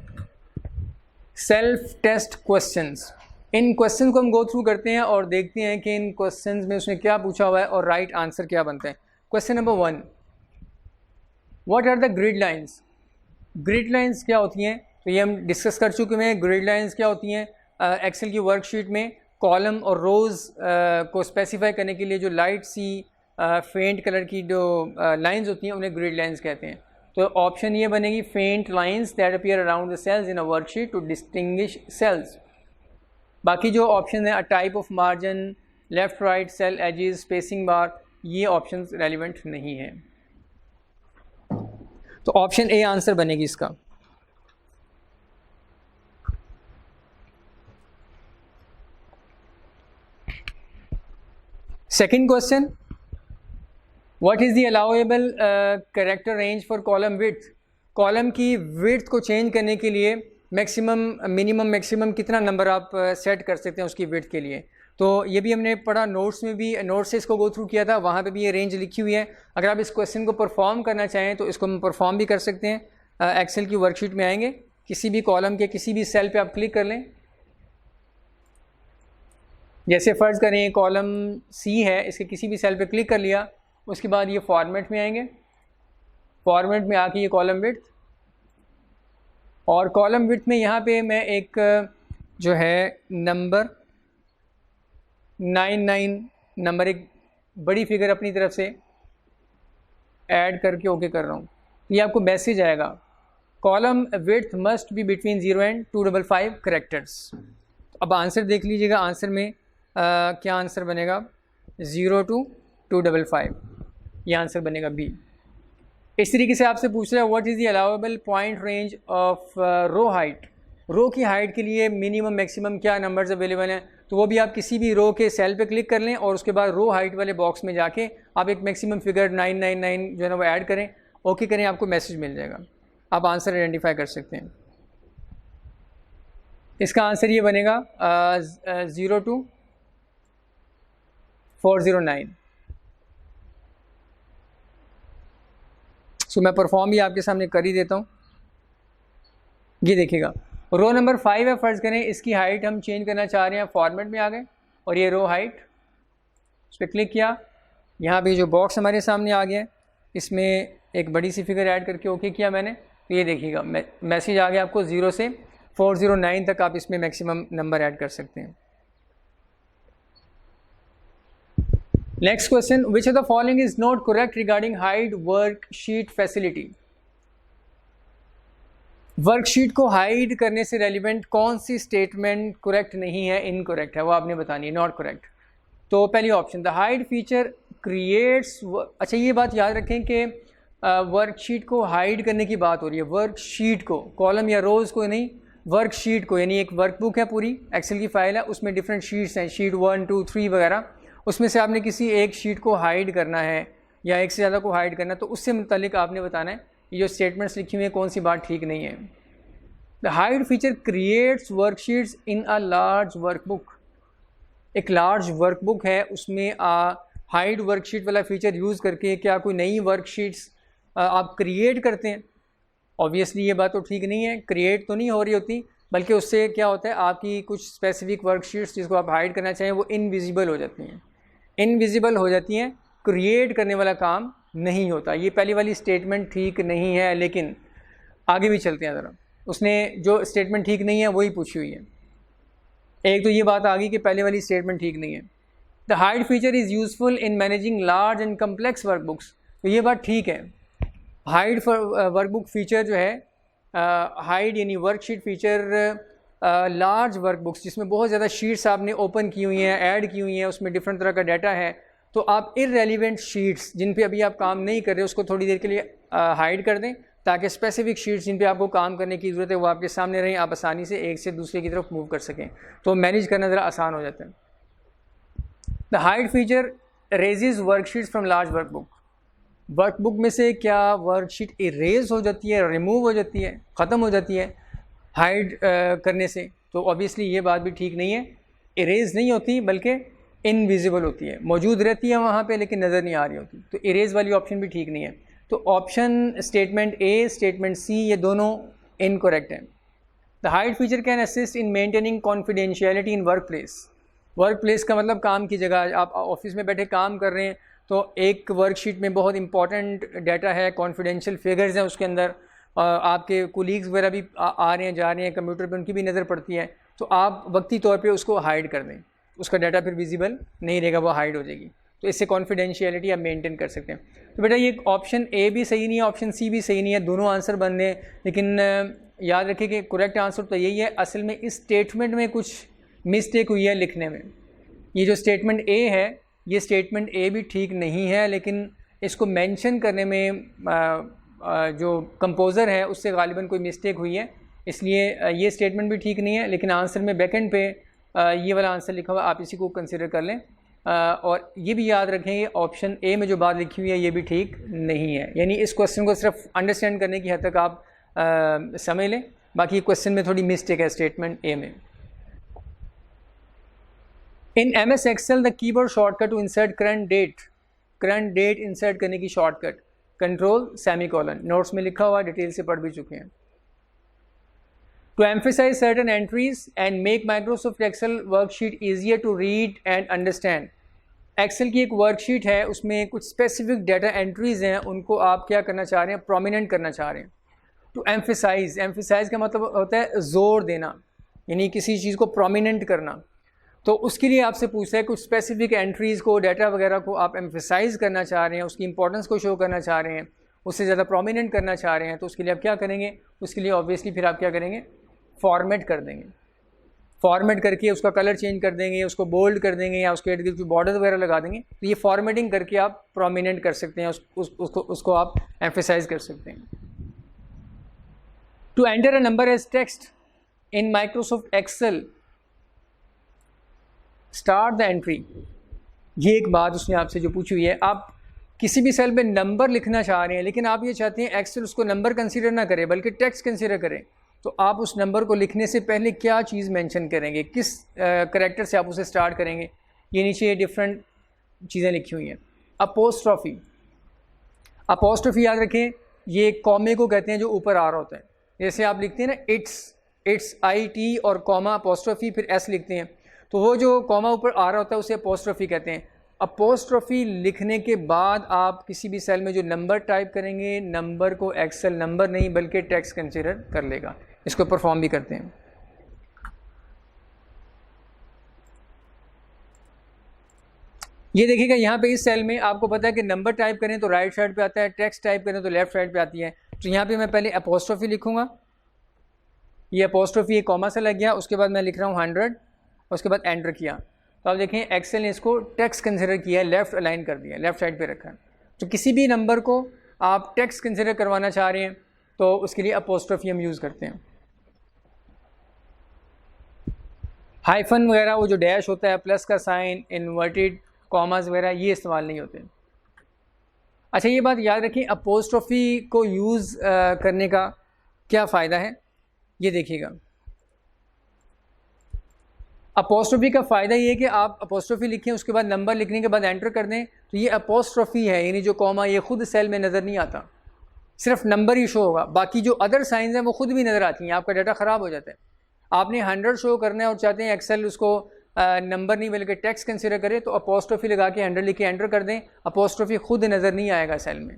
Speaker 1: सेल्फ टेस्ट क्वेश्चंस। इन क्वेश्चन को हम गो थ्रू करते हैं और देखते हैं कि इन क्वेश्चंस में उसने क्या पूछा हुआ है और राइट आंसर क्या बनते हैं। Question number 1, what are the grid lines. Grid lines क्या होती हैं, तो ये हम डिस्कस कर चुके हैं। ग्रिड लाइंस क्या होती हैं, एक्सेल की वर्कशीट में कॉलम और रोज़ को स्पेसिफाई करने के लिए जो लाइट सी फेंट कलर की जो लाइंस होती हैं उन्हें ग्रिड लाइंस कहते हैं। तो ऑप्शन ये बनेगी, faint lines that appear around the cells in a worksheet to distinguish cells. बाकी जो ऑप्शन है, a type of margin, left right, cell edges, spacing bar, ये ऑप्शंस रेलिवेंट नहीं है। तो ऑप्शन ए आंसर बनेगी इसका। Second question, what is the allowable character range for column width. Column की विड्थ को चेंज करने के लिए मैक्सिमम, मिनिमम, मैक्सिमम कितना नंबर आप सेट कर सकते हैं उसकी विड्थ के लिए। तो ये भी हमने पढ़ा नोट्स में भी, नोट्स से इसको गो थ्रू किया था, वहाँ पे भी ये रेंज लिखी हुई है। अगर आप इस क्वेश्चन को परफॉर्म करना चाहें तो इसको हम परफॉर्म भी कर सकते हैं। एक्सेल की वर्कशीट में आएंगे, किसी भी कॉलम के किसी भी सेल पे आप क्लिक कर लें। जैसे फ़र्ज़ करें कॉलम सी है, इसके किसी भी सेल पे क्लिक कर लिया, उसके बाद ये फॉर्मेट में आएंगे। फॉर्मेट में आके ये कॉलम विड्थ, और कॉलम विड्थ में यहाँ पे मैं एक जो है नंबर 99 नंबर, एक बड़ी फिगर अपनी तरफ से ऐड करके ओके कर रहा हूँ। ये आपको मैसेज आएगा, column width must be between 0 and 255 characters. अब आंसर देख लीजिएगा, आंसर में क्या आंसर बनेगा, 0 to 255, ये आंसर बनेगा बी। इस तरीके से आपसे पूछ रहा है what is the allowable point range of row height. Row की हाइट के लिए मिनिमम मैक्सिमम क्या नंबर्स अवेलेबल हैं, तो वो भी आप किसी भी रो के सेल पे क्लिक कर लें और उसके बाद रो हाइट वाले बॉक्स में जाके आप एक मैक्सिमम फिगर 999 जो है ना वो ऐड करें, ओके करें, आपको मैसेज मिल जाएगा। आप आंसर आइडेंटिफाई कर सकते हैं। इसका आंसर ये बनेगा 0 to 409। सो मैं परफॉर्म भी आपके सामने कर ही देता हूँ। ये देखिएगा रो नंबर 5 है, फ़र्ज़ करें इसकी हाइट हम चेंज करना चाह रहे हैं, फॉर्मेट में आ गए और ये रो हाइट, उस पर क्लिक किया, यहाँ पे जो बॉक्स हमारे सामने आ गया, इसमें एक बड़ी सी फिगर ऐड करके ओके किया मैंने, तो ये देखिएगा मैसेज आ गया आपको 0 से 409 तक आप इसमें मैक्सिमम नंबर ऐड कर सकते हैं। Next question, which of the following is not correct regarding hide worksheet facility. Worksheet को हाइड करने से रेलिवेंट कौन सी स्टेटमेंट करेक्ट नहीं है, इनकरेक्ट है, वो आपने बतानी है, नॉट करेक्ट। तो पहली option, the hide feature creates, अच्छा ये बात याद रखें कि वर्कशीट को हाइड करने की बात हो रही है, वर्कशीट को, कॉलम या रोज़ को नहीं, वर्कशीट को, यानी एक वर्कबुक है पूरी, एक्सेल की फाइल है, उसमें डिफरेंट शीट्स हैं, शीट 1, 2, 3 वगैरह, उसमें से आपने किसी एक शीट को हाइड करना है या एक से ज़्यादा को हाइड करना है, तो उससे मुतालिक आपने बताना है ये जो स्टेटमेंट्स लिखी हुई हैं कौन सी बात ठीक नहीं है। The hide feature creates worksheets in a large workbook. एक लार्ज वर्कबुक है, उसमें हाइड वर्कशीट वाला फीचर यूज़ करके क्या कोई नई वर्कशीट्स आप क्रिएट करते हैं? ऑब्वियसली ये बात तो ठीक नहीं है, क्रिएट तो नहीं हो रही होती, बल्कि उससे क्या होता है आपकी कुछ स्पेसिफिक वर्कशीट्स जिसको आप हाइड करना चाहें वो इनविजिबल हो जाती हैं, इनविजिबल हो जाती हैं, क्रिएट करने वाला काम नहीं होता। ये पहली वाली स्टेटमेंट ठीक नहीं है, लेकिन आगे भी चलते हैं ज़रा। उसने जो स्टेटमेंट ठीक नहीं है वही पूछी हुई है। एक तो ये बात आ गई कि पहले वाली स्टेटमेंट ठीक नहीं है। The hide feature is useful in managing large and complex workbooks, तो ये बात ठीक है। हाइड वर्कबुक फीचर जो है, हाइड यानी वर्कशीट फीचर लार्ज वर्कबुक्स जिसमें बहुत ज़्यादा शीट्स आपने ओपन की हुई हैं, ऐड की हुई हैं, उसमें डिफरेंट तरह का डाटा है, तो आप इररेलेवेंट शीट्स जिन पे अभी आप काम नहीं कर रहे उसको थोड़ी देर के लिए हाइड कर दें, ताकि स्पेसिफिक शीट्स जिन पे आपको काम करने की ज़रूरत है वो आपके सामने रहें, आप आसानी से एक से दूसरे की तरफ मूव कर सकें, तो मैनेज करना ज़रा आसान हो जाता है। The hide feature raises worksheets from large workbook, workbook में से क्या वर्कशीट इरेज हो जाती है, रिमूव हो जाती है, ख़त्म हो जाती है हाइड करने से? तो ऑब्वियसली ये बात भी ठीक नहीं है। इरेज नहीं होती बल्कि इनविजिबल होती है, मौजूद रहती है वहाँ पे लेकिन नज़र नहीं आ रही होती, तो इरेज वाली ऑप्शन भी ठीक नहीं है। तो option statement A, statement C, ये दोनों इनकरेक्ट हैं। The hide feature can assist in maintaining confidentiality in work place, work place का मतलब काम की जगह, आप ऑफिस में बैठे काम कर रहे हैं तो एक वर्कशीट में बहुत इंपॉर्टेंट डाटा है, कॉन्फिडेंशियल फिगर्स हैं उसके अंदर, आपके कोलीग्स वगैरह भी आ रहे हैं जा रहे हैं कंप्यूटर पे, उनकी भी नज़र पड़ती है, तो आप वक्ती तौर पे उसको हाइड कर दें, उसका डाटा फिर विजिबल नहीं रहेगा, वो हाइड हो जाएगी, तो इससे कॉन्फिडेंशियलिटी आप मेंटेन कर सकते हैं। तो बेटा ये ऑप्शन ए भी सही नहीं है, ऑप्शन सी भी सही नहीं है, दोनों आंसर बन रहे हैं, लेकिन याद रखें कि करेक्ट आंसर तो यही है। असल में इस स्टेटमेंट में कुछ मिस्टेक हुई है लिखने में। ये जो स्टेटमेंट ए है, ये स्टेटमेंट ए भी ठीक नहीं है, लेकिन इसको मेंशन करने में जो कंपोज़र है उससे गालिबन कोई मिस्टेक हुई है, इसलिए ये स्टेटमेंट भी ठीक नहीं है, लेकिन आंसर में बैकेंड पे ये वाला आंसर लिखा हुआ, आप इसी को कंसिडर कर लें। और ये भी याद रखें ऑप्शन ए में जो बात लिखी हुई है ये भी ठीक नहीं है, यानी इस क्वेश्चन को सिर्फ अंडरस्टैंड करने की हद तक आप समझ लें, बाकी क्वेश्चन में थोड़ी मिस्टेक है स्टेटमेंट ए में। In MS Excel the keyboard shortcut to insert current date insert करने की शॉर्टकट कंट्रोल सेमीकोलन, नोट्स में लिखा हुआ, डिटेल से पढ़ भी चुके हैं। To emphasise certain entries and make Microsoft Excel worksheet easier to read and understand, Excel की एक वर्कशीट है, उसमें कुछ स्पेसिफिक डाटा एंट्रीज़ हैं, उनको आप क्या करना चाह रहे हैं, प्रोमिनेंट करना चाह रहे हैं। टू एम्फेसाइज का मतलब होता है ज़ोर देना, यानी किसी चीज़ को प्रोमिनेंट करना, तो उसके लिए आपसे पूछता है कुछ स्पेसिफिक एंट्रीज़ को, डाटा वगैरह को आप एम्फेसाइज करना चाह रहे हैं, उसकी इंपॉर्टेंस को शो करना चाह रहे हैं, उससे ज़्यादा प्रोमिनेंट करना चाह रहे हैं, तो उसके लिए आप क्या करेंगे, उसके लिए ऑब्वियसली फिर आप क्या करेंगे, फॉर्मेट कर देंगे, फॉर्मेट करके उसका कलर चेंज कर देंगे, उसको बोल्ड कर देंगे या उसके इर्द गिर्द बॉर्डर वगैरह लगा देंगे, तो ये फॉर्मेटिंग करके आप प्रोमिनेंट कर सकते हैं, उसको आप एम्फेसाइज कर सकते हैं। To enter a number as text in Microsoft Excel start the entry, ये एक बात उसने आपसे जो पूछी हुई है, आप किसी भी सेल में नंबर लिखना चाह रहे हैं लेकिन आप ये चाहते हैं एक्सेल उसको नंबर कंसीडर ना करे बल्कि टेक्स्ट कंसीडर करें, तो आप उस नंबर को लिखने से पहले क्या चीज़ मेंशन करेंगे, किस करैक्टर से आप उसे स्टार्ट करेंगे। ये नीचे डिफरेंट चीज़ें लिखी हुई हैं। अपोस्ट्रॉफी, अपोस्ट्रॉफी याद रखें, ये कॉमे को कहते हैं जो ऊपर आ रहा होता है, जैसे आप लिखते हैं ना इट्स IT और कॉमा अपोस्ट्रॉफी फिर S लिखते हैं, तो वो जो कॉमा ऊपर आ रहा होता है उसे अपोस्ट्रॉफी कहते हैं। अपोस्ट्रॉफी लिखने के बाद आप किसी भी सेल में जो नंबर टाइप करेंगे, नंबर को एक्सेल नंबर नहीं बल्कि टेक्स्ट कंसीडर कर लेगा, इसको परफॉर्म भी करते हैं। ये देखिएगा यहाँ पे इस सेल में आपको पता है कि नंबर टाइप करें तो राइट साइड पे आता है, टेक्स्ट टाइप करें तो लेफ्ट साइड पे आती है, तो यहाँ पे मैं पहले अपोस्ट्रॉफी लिखूँगा, ये अपोस्ट्रॉफी एक कॉमा से लग गया, उसके बाद मैं लिख रहा हूँ 100, उसके बाद एंटर किया, तो आप देखें एक्सेल ने इसको टेक्स्ट कंसिडर किया है, लेफ़्ट अलाइन कर दिया, लेफ़्ट साइड पे रखा है। तो किसी भी नंबर को आप टेक्स्ट कंसिडर करवाना चाह रहे हैं तो उसके लिए अपोस्ट्रॉफी हम यूज़ करते हैं। हाइफन वगैरह वो जो डैश होता है, प्लस का साइन, इन्वर्टेड कॉमास वगैरह, ये इस्तेमाल नहीं होते। अच्छा ये बात याद रखें, अपोस्ट्रॉफी को यूज़ करने का क्या फ़ायदा है, ये देखिएगा। अपोस्ट्रॉफी का फ़ायदा ये है कि आप अपोस्ट्रॉफी लिखें, उसके बाद नंबर लिखने के बाद एंटर कर दें, तो ये अपोस्ट्रॉफी है, यानी जो कॉमा ये खुद सेल में नज़र नहीं आता, सिर्फ नंबर ही शो होगा, बाकी जो अदर साइंस हैं वो खुद भी नज़र आती हैं, आपका डाटा ख़राब हो जाता है। आपने 100 शो करना है और चाहते हैं एक्सेल उसको नंबर नहीं बल्कि टेक्स्ट कंसिडर करे, तो अपोस्ट्रॉफी लगा के 100 लिख के एंटर कर दें, अपोस्ट्रॉफी खुद नज़र नहीं आएगा सेल में,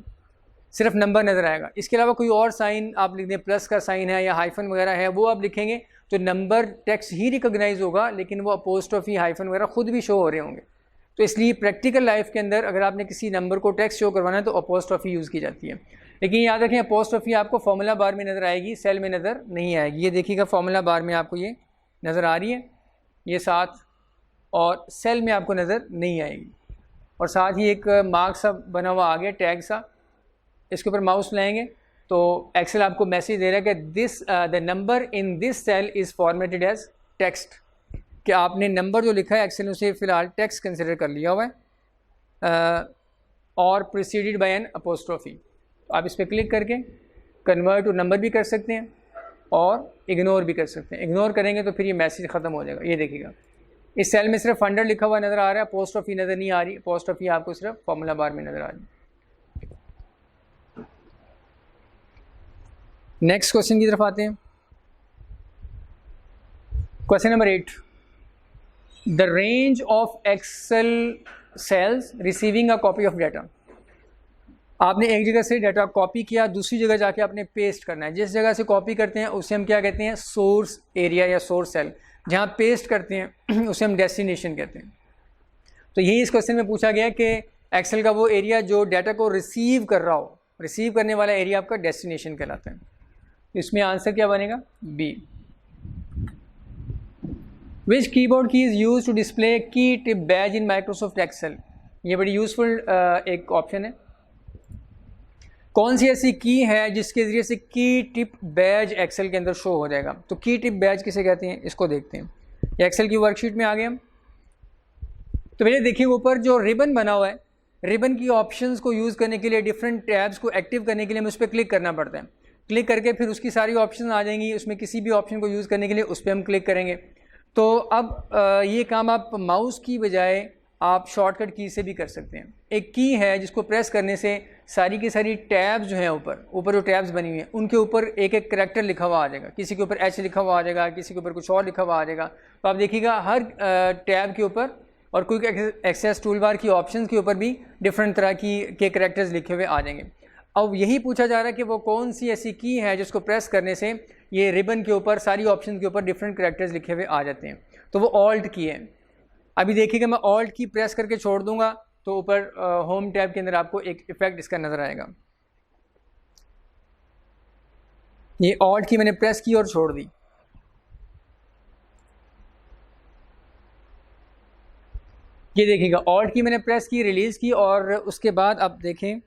Speaker 1: सिर्फ नंबर नज़र आएगा। इसके अलावा कोई और साइन आप लिख दें, प्लस का साइन है या हाइफन वगैरह है, वो आप लिखेंगे तो नंबर टेक्स्ट ही रिकॉग्नाइज होगा, लेकिन वो अपोस्ट्रोफी हाइफन वगैरह खुद भी शो हो रहे होंगे। तो इसलिए प्रैक्टिकल लाइफ के अंदर अगर आपने किसी नंबर को टेक्स्ट शो करवाना है तो अपोस्ट्रोफी यूज़ की जाती है। लेकिन याद रखें अपोस्ट्रोफी आपको फॉर्मूला बार में नज़र आएगी, सेल में नज़र नहीं आएगी। ये देखिएगा फॉर्मूला बार में आपको ये नज़र आ रही है, ये साथ, और सेल में आपको नज़र नहीं आएगी। और साथ ही एक मार्क सा बना हुआ आ गया, टैग सा, इसके ऊपर माउस लाएंगे तो एक्सेल आपको मैसेज दे रहा है कि this the number in this cell is formatted as text, कि आपने नंबर जो लिखा है एक्सेल ने उसे फ़िलहाल टेक्स्ट कंसिडर कर लिया हुआ है और प्रीसीडेड बाय एन अपोस्ट्रोफी। तो आप इस पर क्लिक करके कन्वर्ट टू नंबर भी कर सकते हैं और इग्नोर भी कर सकते हैं। इग्नोर करेंगे तो फिर ये मैसेज ख़त्म हो जाएगा। ये देखिएगा इस सेल में सिर्फ 100 लिखा हुआ नज़र आ रहा है, अपोस्ट्रोफी नज़र नहीं आ रही। अपोस्ट्रोफी आपको सिर्फ फॉर्मूला बार में नज़र आ रही है। नेक्स्ट क्वेश्चन की तरफ आते हैं। Question number 8, the range of Excel cells receiving a copy of data. आपने एक जगह से डाटा कॉपी किया, दूसरी जगह जाके आपने पेस्ट करना है। जिस जगह से कॉपी करते हैं उसे हम क्या कहते हैं, सोर्स एरिया या सोर्स सेल। जहाँ पेस्ट करते हैं उसे हम डेस्टिनेशन कहते हैं। तो यही इस क्वेश्चन में पूछा गया कि एक्सेल का वो एरिया जो डाटा को रिसीव कर रहा हो, रिसीव करने वाला एरिया आपका डेस्टिनेशन कहलाता है। इसमें आंसर क्या बनेगा, B. Which keyboard key is use to display key tip badge in Microsoft Excel. ये बड़ी यूजफुल एक ऑप्शन है। कौन सी ऐसी की है जिसके ज़रिए से की टिप बैज एक्सेल के अंदर शो हो जाएगा। तो की टिप बैज किसे कहते हैं, इसको देखते हैं। ये एक्सेल की वर्कशीट में आ गए हम। तो पहले देखिए ऊपर जो रिबन बना हुआ है, रिबन की ऑप्शंस को यूज़ करने के लिए, डिफरेंट टैब्स को एक्टिव करने के लिए हमें उस पर क्लिक करना पड़ता है। क्लिक करके फिर उसकी सारी ऑप्शन आ जाएंगी, उसमें किसी भी ऑप्शन को यूज़ करने के लिए उस पर हम क्लिक करेंगे। तो अब ये काम आप माउस की बजाय आप शॉर्टकट की से भी कर सकते हैं। एक की है जिसको प्रेस करने से सारी की सारी टैब्स जो हैं ऊपर जो टैब्स बनी हुई हैं उनके ऊपर एक एक करैक्टर लिखा हुआ आ जाएगा। किसी के ऊपर एच लिखा हुआ आ जाएगा, किसी के ऊपर कुछ और लिखा हुआ आ जाएगा। तो आप देखिएगा हर टैब के ऊपर और क्विक एक्सेस टूल बार की ऑप्शंस के ऊपर भी डिफरेंट तरह के करैक्टर्स लिखे हुए आ जाएंगे। अब यही पूछा जा रहा है कि वो कौन सी ऐसी की है जिसको प्रेस करने से ये रिबन के ऊपर सारी ऑप्शन के ऊपर डिफरेंट करैक्टर्स लिखे हुए आ जाते हैं। तो वो ऑल्ट की है। अभी देखिएगा मैं ऑल्ट की प्रेस करके छोड़ दूंगा तो ऊपर होम टैब के अंदर आपको एक इफेक्ट इसका नज़र आएगा। ये ऑल्ट की मैंने प्रेस की और छोड़ दी। ये देखिएगा ऑल्ट की मैंने प्रेस की, रिलीज़ की, और उसके बाद अब देखें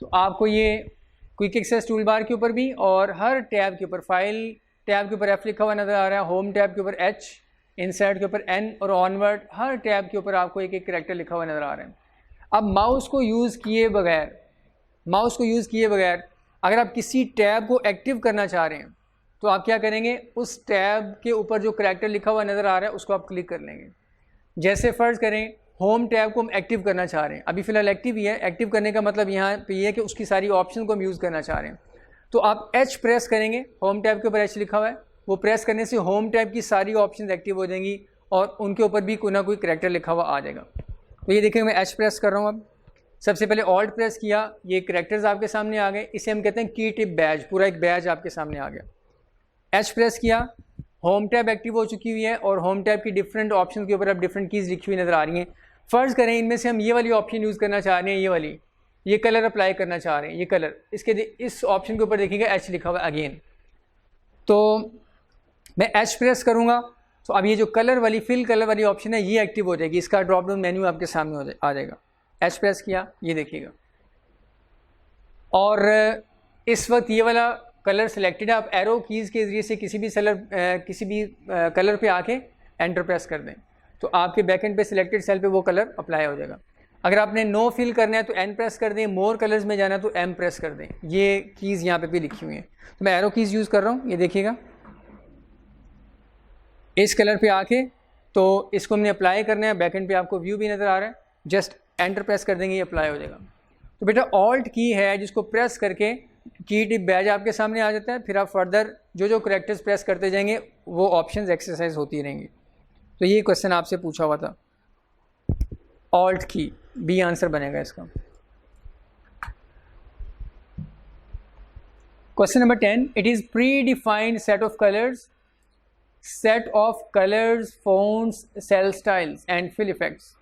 Speaker 1: तो आपको ये क्विक एक्सेस टूल बार के ऊपर भी और हर टैब के ऊपर, फाइल टैब के ऊपर एफ लिखा हुआ नज़र आ रहा है, होम टैब के ऊपर एच, इंसर्ट के ऊपर एन और ऑनवर्ड हर टैब के ऊपर आपको एक एक करैक्टर लिखा हुआ नज़र आ रहा है। अब माउस को यूज़ किए बगैर अगर आप किसी टैब को एक्टिव करना चाह रहे हैं तो आप क्या करेंगे, उस टैब के ऊपर जो करैक्टर लिखा हुआ नज़र आ रहा है उसको आप क्लिक कर लेंगे। जैसे फ़र्ज़ करें होम टैब को हम एक्टिव करना चाह रहे हैं, अभी फ़िलहाल एक्टिव ही है। एक्टिव करने का मतलब यहाँ पे ये है कि उसकी सारी ऑप्शन को हम यूज़ करना चाह रहे हैं। तो आप एच प्रेस करेंगे, होम टैब के ऊपर एच लिखा हुआ है, वो प्रेस करने से होम टैब की सारी ऑप्शंस एक्टिव हो जाएंगी और उनके ऊपर भी कोई ना कोई करैक्टर लिखा हुआ आ जाएगा। तो ये देखिए मैं एच प्रेस कर रहा हूँ। अब सबसे पहले ऑल्ट प्रेस किया, ये करैक्टर्स आपके सामने आ गए। इसे हम कहते हैं की टिप बैज, पूरा एक बैज आपके सामने आ गया। एच प्रेस किया, होम टैब एक्टिव हो चुकी हुई है और होम टैब की डिफरेंट ऑप्शन के ऊपर अब डिफरेंट कीज़ लिखी हुई नज़र आ रही हैं। फ़र्ज़ करें इनमें से हम ये वाली ऑप्शन यूज़ करना चाह रहे हैं, ये वाली, ये कलर अप्लाई करना चाह रहे हैं, ये कलर, इसके इस ऑप्शन के ऊपर देखिएगा एच लिखा हुआ अगेन। तो मैं एच प्रेस करूँगा तो अब ये जो कलर वाली फिल कलर वाली ऑप्शन है ये एक्टिव हो जाएगी। इसका ड्रॉप डाउन मेन्यू आपके सामने आ जाएगा। एच प्रेस किया, ये देखिएगा, और इस वक्त ये वाला कलर सिलेक्टेड है। आप एरो कीज़ के ज़रिए से किसी भी कलर पे आके एंटर प्रेस कर दें तो आपके बैकएंड पे सिलेक्टेड सेल पे वो कलर अप्लाई हो जाएगा। अगर आपने नो फिल करना है तो एन प्रेस कर दें, मोर कलर्स में जाना है तो एम प्रेस कर दें। ये कीज़ यहाँ पे भी लिखी हुई हैं। तो मैं एरो कीज़ यूज़ कर रहा हूँ, ये देखिएगा। इस कलर पे आके तो इसको हमने अप्लाई करना है, बैकएंड पे आपको व्यू भी नज़र आ रहा है, जस्ट एंटर प्रेस कर देंगे, ये अप्लाई हो जाएगा। तो बेटा ऑल्ट की है जिसको प्रेस करके की टिप बैज आपके सामने आ जाता है। फिर आप फर्दर जो करैक्टर्स प्रेस करते जाएंगे वो ऑप्शंस एक्सरसाइज होती रहेंगी। तो ये क्वेश्चन आपसे पूछा हुआ था, ऑल्ट की, बी आंसर बनेगा इसका। Question number 10, it is pre defined set of colours, fonts, cell styles and fill effects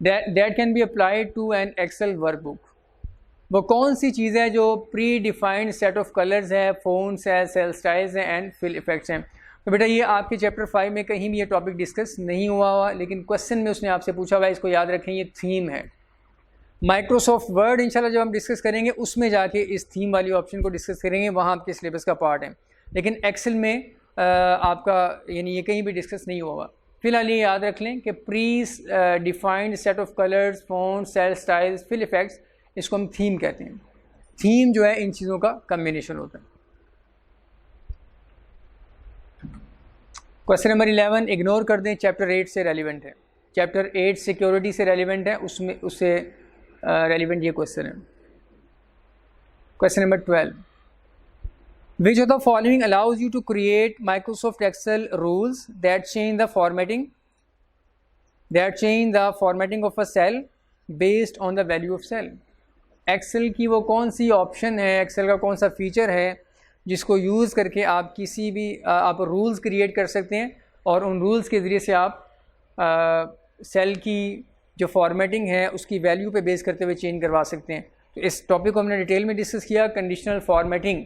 Speaker 1: that can be applied to an Excel workbook. वो कौन सी चीज़ है जो pre defined set of colours है, phones है, cell styles हैं and fill effects हैं? तो बेटा ये आपके चैप्टर 5 में कहीं भी ये टॉपिक डिस्कस नहीं हुआ, लेकिन क्वेश्चन में उसने आपसे पूछा हुआ है, इसको याद रखें, ये थीम है। माइक्रोसॉफ्ट वर्ड इंशाल्लाह जब हम डिस्कस करेंगे उसमें जाके इस थीम वाली ऑप्शन को डिस्कस करेंगे, वहाँ आपके सिलेबस का पार्ट है, लेकिन एक्सेल में आपका यानी ये कहीं भी डिस्कस नहीं होगा। फिलहाल ये याद रख लें कि pre defined set of colours, font, cell styles, fill effects, इसको हम थीम कहते हैं। थीम जो है इन चीज़ों का कम्बिनेशन होता है। क्वेश्चन नंबर 11 इग्नोर कर दें, चैप्टर 8 से रेलिवेंट है। चैप्टर 8 सिक्योरिटी से रेलिवेंट है, उसमें उससे रेलिवेंट ये क्वेश्चन है। Question number 12, which of the following allows you to create Microsoft Excel rules that change the formatting of a cell based on the value of cell? Excel की वो कौन सी ऑप्शन है, Excel का कौन सा फीचर है जिसको यूज़ करके आप किसी भी आप रूल्स क्रिएट कर सकते हैं और उन रूल्स के ज़रिए से आप सेल की जो फॉर्मेटिंग है उसकी वैल्यू पे बेस करते हुए चेंज करवा सकते हैं। तो इस टॉपिक को हमने डिटेल में डिस्कस किया। कंडीशनल फॉर्मेटिंग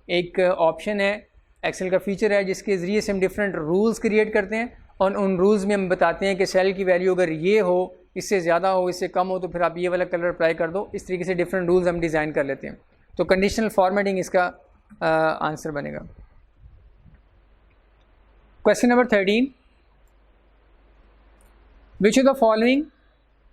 Speaker 1: एक ऑप्शन है, एक्सेल का फीचर है, जिसके ज़रिए से हम डिफरेंट रूल्स क्रिएट करते हैं और उन रूल्स में हम बताते हैं कि सेल की वैल्यू अगर ये हो, इससे ज़्यादा हो, इससे कम हो, तो फिर आप ये वाला कलर अप्लाई कर दो। इस तरीके से डिफरेंट रूल्स हम डिज़ाइन कर लेते हैं। तो कंडीशनल फॉर्मेटिंग इसका आंसर बनेगा। Question number 13, which of the following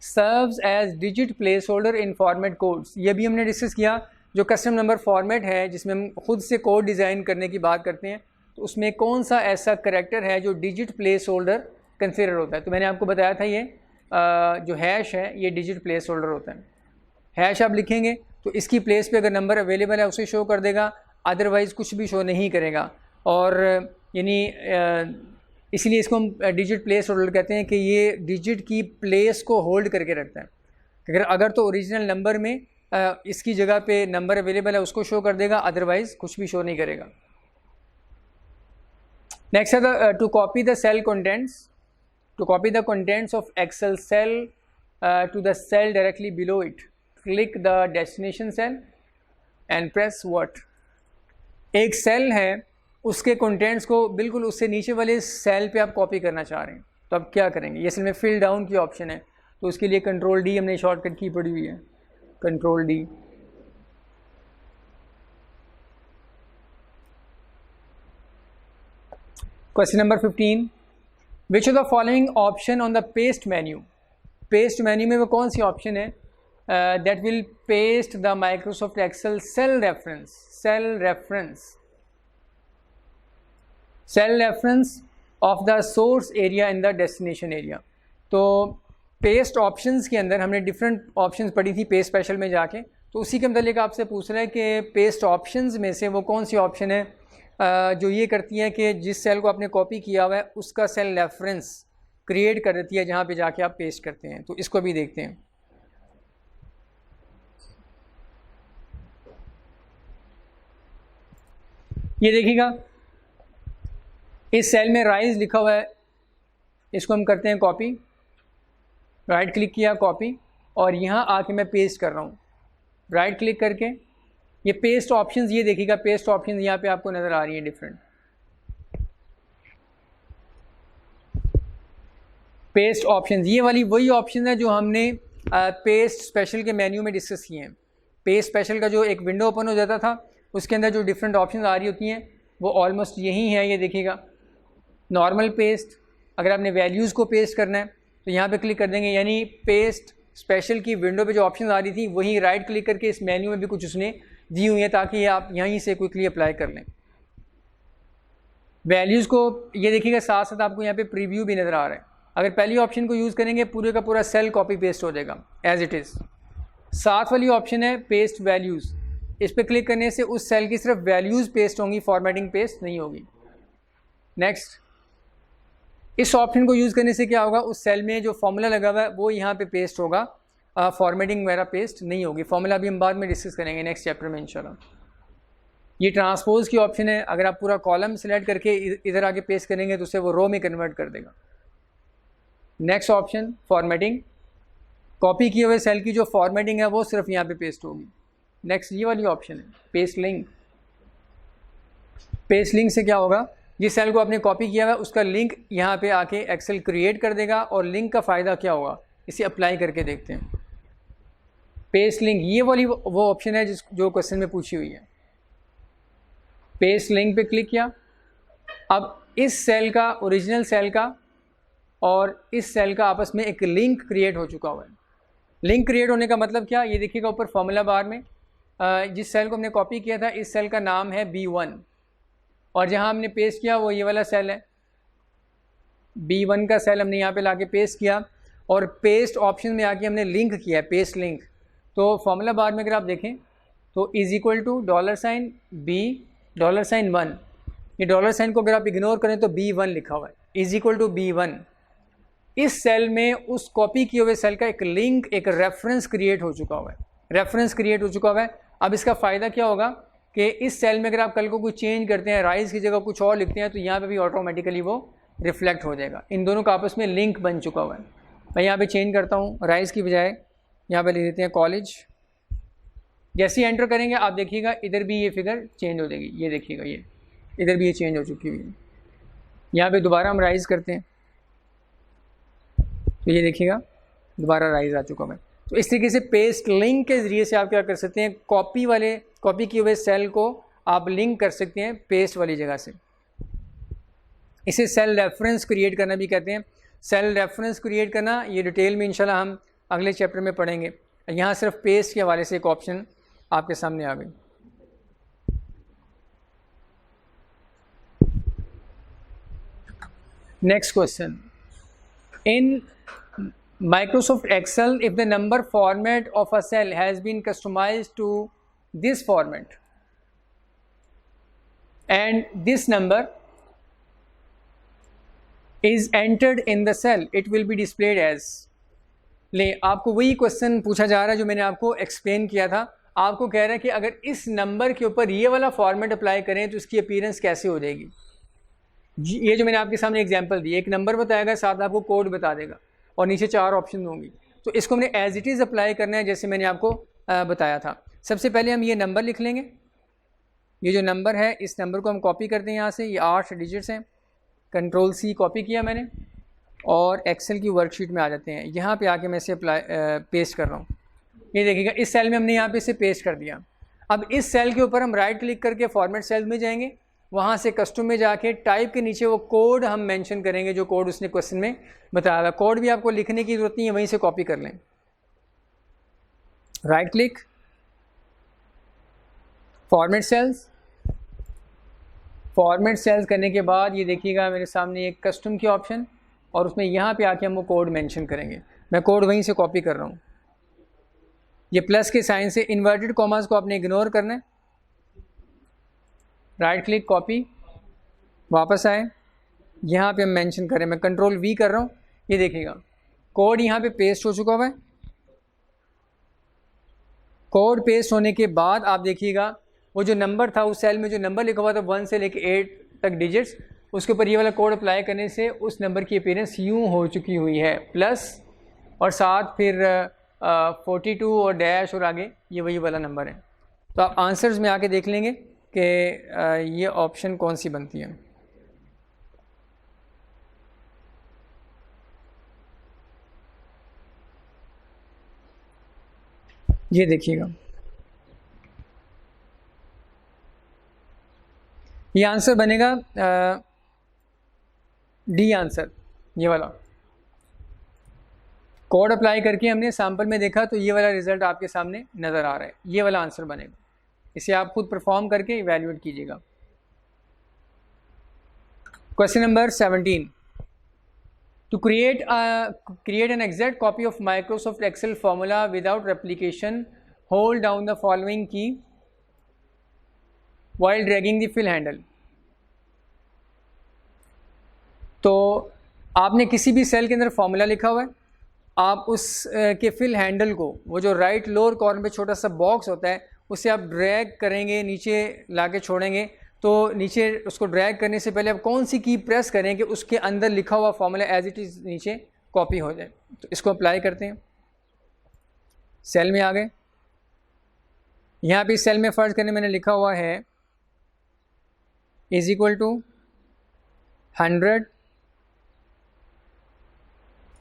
Speaker 1: serves as digit place holder in format codes? ये भी हमने डिस्कस किया। जो कस्टम नंबर फॉर्मेट है जिसमें हम खुद से कोड डिज़ाइन करने की बात करते हैं, तो उसमें कौन सा ऐसा करैक्टर है जो डिजिट प्लेस होल्डर कंसिडर होता है? तो मैंने आपको बताया था ये जो हैश है ये डिजिट प्लेस होल्डर होता है। हैश आप लिखेंगे तो इसकी प्लेस पे अगर नंबर अवेलेबल है उसे शो कर देगा, अदरवाइज़ कुछ भी शो नहीं करेगा। और यानी इसलिए इसको हम डिजिट प्लेस होल्डर कहते हैं कि ये डिजिट की प्लेस को होल्ड करके रखता है। अगर तो ओरिजिनल नंबर में इसकी जगह पे नंबर अवेलेबल है उसको शो कर देगा, अदरवाइज़ कुछ भी शो नहीं करेगा। नेक्स्ट है to copy the cell contents, to copy the contents of Excel cell to the cell directly below it, click the destination cell and press what. एक सेल है, उसके कंटेंट्स को बिल्कुल उससे नीचे वाले सेल पे आप कॉपी करना चाह रहे हैं, तो आप क्या करेंगे? ये असल में फिल डाउन की ऑप्शन है, तो उसके लिए कंट्रोल डी हमने शॉर्टकट की पड़ी हुई है, control D. Question number 15, which of the following option on the paste menu? Paste menu में वो कौन सी ऑप्शन है that will paste the Microsoft Excel cell reference of the source area in the destination area? तो paste options के अंदर हमने different options पढ़ी थी पेस्ट स्पेशल में जाके, तो उसी के मतलब आपसे पूछ रहा है कि पेस्ट ऑप्शंस में से वो कौन सी ऑप्शन है जो ये करती है कि जिस सेल को आपने कॉपी किया हुआ है उसका सेल रेफरेंस क्रिएट कर देती है जहाँ पे जाके आप पेस्ट करते हैं। तो इसको भी देखते हैं। ये देखिएगा, इस सेल में राइज लिखा हुआ है, इसको हम करते हैं कॉपी, राइट क्लिक किया कॉपी, और यहाँ आके मैं पेस्ट कर रहा हूँ राइट क्लिक करके। ये पेस्ट ऑप्शंस, ये देखिएगा पेस्ट ऑप्शंस यहाँ पे आपको नज़र आ रही हैं डिफरेंट। पेस्ट ऑप्शंस ये वाली वही ऑप्शन है जो हमने पेस्ट स्पेशल के मेन्यू में डिस्कस किए हैं। पेस्ट स्पेशल का जो एक विंडो ओपन हो जाता था उसके अंदर जो डिफरेंट ऑप्शंस आ रही होती हैं वो ऑलमोस्ट यही है। ये देखिएगा नॉर्मल पेस्ट, अगर आपने वैल्यूज़ को पेस्ट करना है तो यहाँ पे क्लिक कर देंगे, यानी पेस्ट स्पेशल की विंडो पे जो ऑप्शन आ रही थी वही राइट क्लिक करके इस मेन्यू में भी कुछ उसने दी हुई है ताकि आप यहीं से क्विकली अप्लाई कर लें वैल्यूज़ को। ये देखिएगा साथ साथ आपको यहाँ पे प्रीव्यू भी नज़र आ रहा है। अगर पहली ऑप्शन को यूज़ करेंगे पूरे का पूरा सेल कॉपी पेस्ट हो जाएगा एज इट इज़। साथ वाली ऑप्शन है पेस्ट वैल्यूज़, इस पर क्लिक करने से उस सेल की सिर्फ वैल्यूज़ पेस्ट होंगी, फॉर्मेटिंग पेस्ट नहीं होगी। नेक्स्ट, इस ऑप्शन को यूज़ करने से क्या होगा, उस सेल में जो फॉर्मूला लगा हुआ है वो यहाँ पे पेस्ट होगा, फॉर्मेटिंग वगैरह पेस्ट नहीं होगी। फॉर्मूला भी हम बाद में डिस्कस करेंगे नेक्स्ट चैप्टर में इंशाल्लाह। ये ट्रांसपोज की ऑप्शन है, अगर आप पूरा कॉलम सेलेक्ट करके इधर आके पेस्ट करेंगे तो उसे वो रो में कन्वर्ट कर देगा। नेक्स्ट ऑप्शन फॉर्मेटिंग, कॉपी किए हुए सेल की जो फॉर्मेटिंग है वो सिर्फ यहाँ पे पेस्ट होगी। नेक्स्ट ये वाली ऑप्शन है पेस्ट लिंक। पेस्ट लिंक से क्या होगा, जिस सेल को आपने कॉपी किया हुआ है उसका लिंक यहाँ पे आके एक्सेल क्रिएट कर देगा, और लिंक का फ़ायदा क्या होगा इसे अप्लाई करके देखते हैं। पेस्ट लिंक ये वाली वो ऑप्शन है जो क्वेश्चन में पूछी हुई है। पेस्ट लिंक पे क्लिक किया, अब इस सेल का, ओरिजिनल सेल का और इस सेल का आपस में एक लिंक क्रिएट हो चुका हुआ है। लिंक क्रिएट होने का मतलब क्या, ये देखिएगा ऊपर फॉर्मूला बार में जिस सेल को हमने कॉपी किया था इस सेल का नाम है B1, और जहां हमने पेस्ट किया वो ये वाला सेल है। B1 का सेल हमने यहाँ पे लाके पेस्ट किया, और पेस्ट ऑप्शन में आके हमने लिंक किया है, पेस्ट लिंक। तो फॉर्मूला बार में अगर आप देखें तो $, B, $1, ये डॉलर साइन को अगर आप इग्नोर करें तो B1 लिखा हुआ है, B1। इस सेल में उस कॉपी किए हुए सेल का एक लिंक, एक रेफरेंस क्रिएट हो चुका हुआ है, रेफरेंस क्रिएट हो चुका हुआ है। अब इसका फ़ायदा क्या होगा कि इस सेल में अगर आप कल को कुछ चेंज करते हैं, राइज की जगह कुछ और लिखते हैं, तो यहाँ पे भी ऑटोमेटिकली वो रिफ्लेक्ट हो जाएगा। इन दोनों का आपस में लिंक बन चुका हुआ है। मैं यहाँ पे चेंज करता हूँ, राइज की बजाय यहाँ पे लिख देते हैं कॉलेज। जैसे ही एंटर करेंगे आप देखिएगा इधर भी ये फिगर चेंज हो जाएगी, ये देखिएगा ये इधर भी ये चेंज हो चुकी हुई है। यहाँ पे दोबारा हम राइज करते हैं तो ये देखिएगा दोबारा राइज आ चुका है। तो इस तरीके से पेस्ट लिंक के ज़रिए से आप क्या कर सकते हैं, कॉपी किए हुए सेल को आप लिंक कर सकते हैं पेस्ट वाली जगह से। इसे सेल रेफरेंस क्रिएट करना भी कहते हैं। सेल रेफरेंस क्रिएट करना ये डिटेल में इंशाल्लाह हम अगले चैप्टर में पढ़ेंगे। यहाँ सिर्फ पेस्ट के हवाले से एक ऑप्शन आपके सामने आ गई। Next question, in Microsoft Excel, if the number format of a cell has been customized to this format and this number is entered in the cell, it will be displayed as। ले आपको वही question पूछा जा रहा है जो मैंने आपको एक्सप्लेन किया था। आपको कह रहा है कि अगर इस नंबर के ऊपर ये वाला फॉर्मेट अप्लाई करें तो उसकी अपीयरेंस कैसे हो जाएगी। ये जो मैंने आपके सामने एग्जांपल दी, एक नंबर बताएगा, साथ आपको कोड बता देगा और नीचे 4 ऑप्शन होंगी। तो इसको हमने एज इट इज़ अप्लाई करना है जैसे मैंने आपको बताया था। सबसे पहले हम ये नंबर लिख लेंगे। ये जो नंबर है इस नंबर को हम कॉपी करते हैं यहाँ से, ये 8 डिजिट्स हैं। Ctrl+C कॉपी किया मैंने और एक्सेल की वर्कशीट में आ जाते हैं। यहाँ पे आके मैं इसे पेस्ट कर रहा हूँ। ये देखिएगा इस सेल में हमने यहाँ पे इसे पेस्ट कर दिया। अब इस सेल के ऊपर हम राइट क्लिक करके फॉर्मेट सेल में जाएंगे, वहाँ से कस्टम में जाके टाइप के नीचे वो कोड हम मेंशन करेंगे जो कोड उसने क्वेश्चन में बताया था। कोड भी आपको लिखने की ज़रूरत नहीं है, वहीं से कॉपी कर लें। Right click, format cells. Format cells करने के बाद ये देखिएगा मेरे सामने एक कस्टम की ऑप्शन, और उसमें यहाँ पे आके हम वो कोड मेंशन करेंगे। मैं कोड वहीं से कॉपी कर रहा हूँ। ये प्लस के साइन से इन्वर्टेड कॉमास को आपने इग्नोर करना है। राइट क्लिक, कॉपी, वापस आए, यहाँ पे हम मेंशन करें। मैं Ctrl+V कर रहा हूँ। ये देखिएगा कोड यहाँ पे पेस्ट हो चुका हुआ है। कोड पेस्ट होने के बाद आप देखिएगा वो जो नंबर था उस सेल में जो नंबर लिखा हुआ था 1 से लेके 8 तक डिजिट्स, उसके ऊपर ये वाला कोड अप्लाई करने से उस नंबर की अपीयरेंस यूँ हो चुकी हुई है, प्लस और साथ फिर 42 और डैश और आगे ये वही वाला नंबर है। तो आप आंसर्स में आके देख लेंगे कि ये ऑप्शन कौन सी बनती है। ये देखिएगा ये आंसर बनेगा डी आंसर। ये वाला कोड अप्लाई करके हमने सैम्पल में देखा तो ये वाला रिजल्ट आपके सामने नज़र आ रहा है। ये वाला आंसर बनेगा। इसे आप खुद परफॉर्म करके इवैल्यूएट कीजिएगा। Question number 17, to create an exact copy of Microsoft Excel formula without replication, hold down the following key while dragging the fill handle। तो आपने किसी भी सेल के अंदर फॉर्मूला लिखा हुआ है, आप उस के फिल हैंडल को, वो जो राइट लोअर कॉर्नर पे छोटा सा बॉक्स होता है, उसे आप ड्रैग करेंगे, नीचे ला के छोड़ेंगे, तो नीचे उसको ड्रैग करने से पहले आप कौन सी की प्रेस करें कि उसके अंदर लिखा हुआ फॉर्मूला एज इट इज़ नीचे कॉपी हो जाए। तो इसको अप्लाई करते हैं, सेल में आ गए। यहाँ पे सेल में फ़र्ज करने मैंने लिखा हुआ है is equal to 100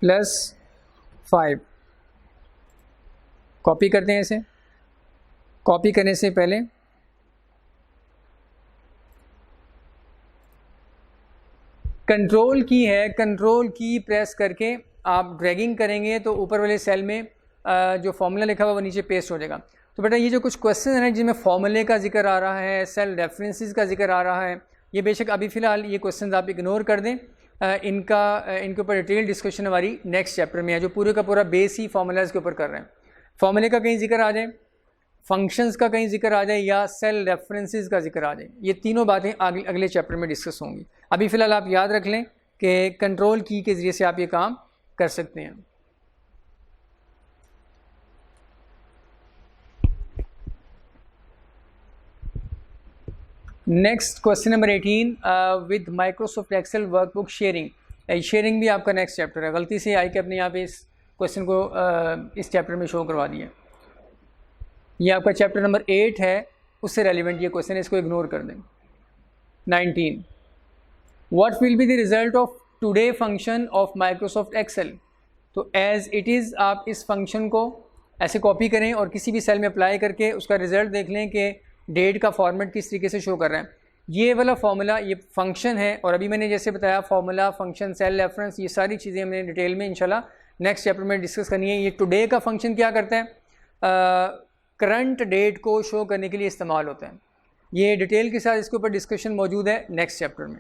Speaker 1: plus 5। Copy करते हैं इसे। कॉपी करने से पहले कंट्रोल की है, कंट्रोल की प्रेस करके आप ड्रैगिंग करेंगे तो ऊपर वाले सेल में जो फॉर्मूला लिखा हुआ वो नीचे पेस्ट हो जाएगा। तो बेटा ये जो कुछ क्वेश्चन है जिनमें फॉर्मूले का जिक्र आ रहा है, सेल रेफरेंसेस का जिक्र आ रहा है, ये बेशक अभी फ़िलहाल ये क्वेश्चन आप इग्नोर कर दें। इनके ऊपर डिटेल डिस्कशन हमारी नेक्स्ट चैप्टर में है, जो पूरे का पूरा बेस ही फार्मूलाज के ऊपर कर रहे हैं। फार्मूले का कहीं जिक्र आ जाए, फंक्शंस का कहीं जिक्र आ जाए, या सेल रेफरेंसेस का जिक्र आ जाए, ये तीनों बातें अगले चैप्टर में डिस्कस होंगी। अभी फ़िलहाल आप याद रख लें कि कंट्रोल की के ज़रिए से आप ये काम कर सकते हैं। Next question number 18 with Microsoft Excel workbook sharing. Sharing भी आपका नेक्स्ट चैप्टर है। गलती से आई के अपने यहाँ पे इस क्वेश्चन को इस चैप्टर में शो करवा दिया। ये आपका चैप्टर नंबर 8 है, उससे रेलिवेंट ये क्वेश्चन है, इसको इग्नोर कर दें। 19 what will be the result of today function of Microsoft Excel. तो एज इट इज़ आप इस फंक्शन को ऐसे कॉपी करें और किसी भी सेल में अप्लाई करके उसका रिजल्ट देख लें कि डेट का फॉर्मेट किस तरीके से शो कर रहा है। ये वाला फार्मूला ये फंक्शन है, और अभी मैंने जैसे बताया फार्मूला, फंक्शन, सेल रेफरेंस, ये सारी चीज़ें हमने डिटेल में इंशाल्लाह नेक्स्ट चैप्टर में डिस्कस करनी है। ये टुडे का फंक्शन क्या करता है, करंट डेट को शो करने के लिए इस्तेमाल होता है। ये डिटेल के साथ इसके ऊपर डिस्कशन मौजूद है नेक्स्ट चैप्टर में।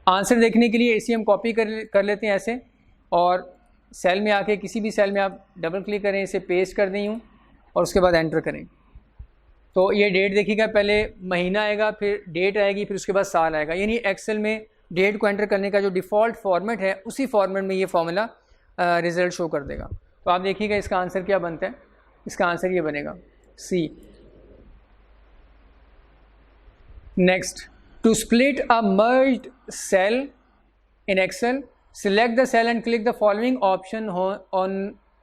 Speaker 1: आंसर देखने के लिए इसे हम कॉपी कर लेते हैं ऐसे, और सेल में आके किसी भी सेल में आप डबल क्लिक करें, इसे पेस्ट कर दें यूँ, और उसके बाद एंटर करें। तो ये डेट देखिएगा, पहले महीना आएगा, फिर डेट आएगी, फिर उसके बाद साल आएगा। यानी एक्सेल में डेट को एंटर करने का जो डिफ़ॉल्ट फॉर्मेट है उसी फॉर्मेट में ये फार्मूला रिज़ल्ट शो कर देगा। तो आप देखिएगा इसका आंसर क्या बनता है। इसका आंसर ये बनेगा C. Next, to split a merged cell in Excel select the cell and click the following option on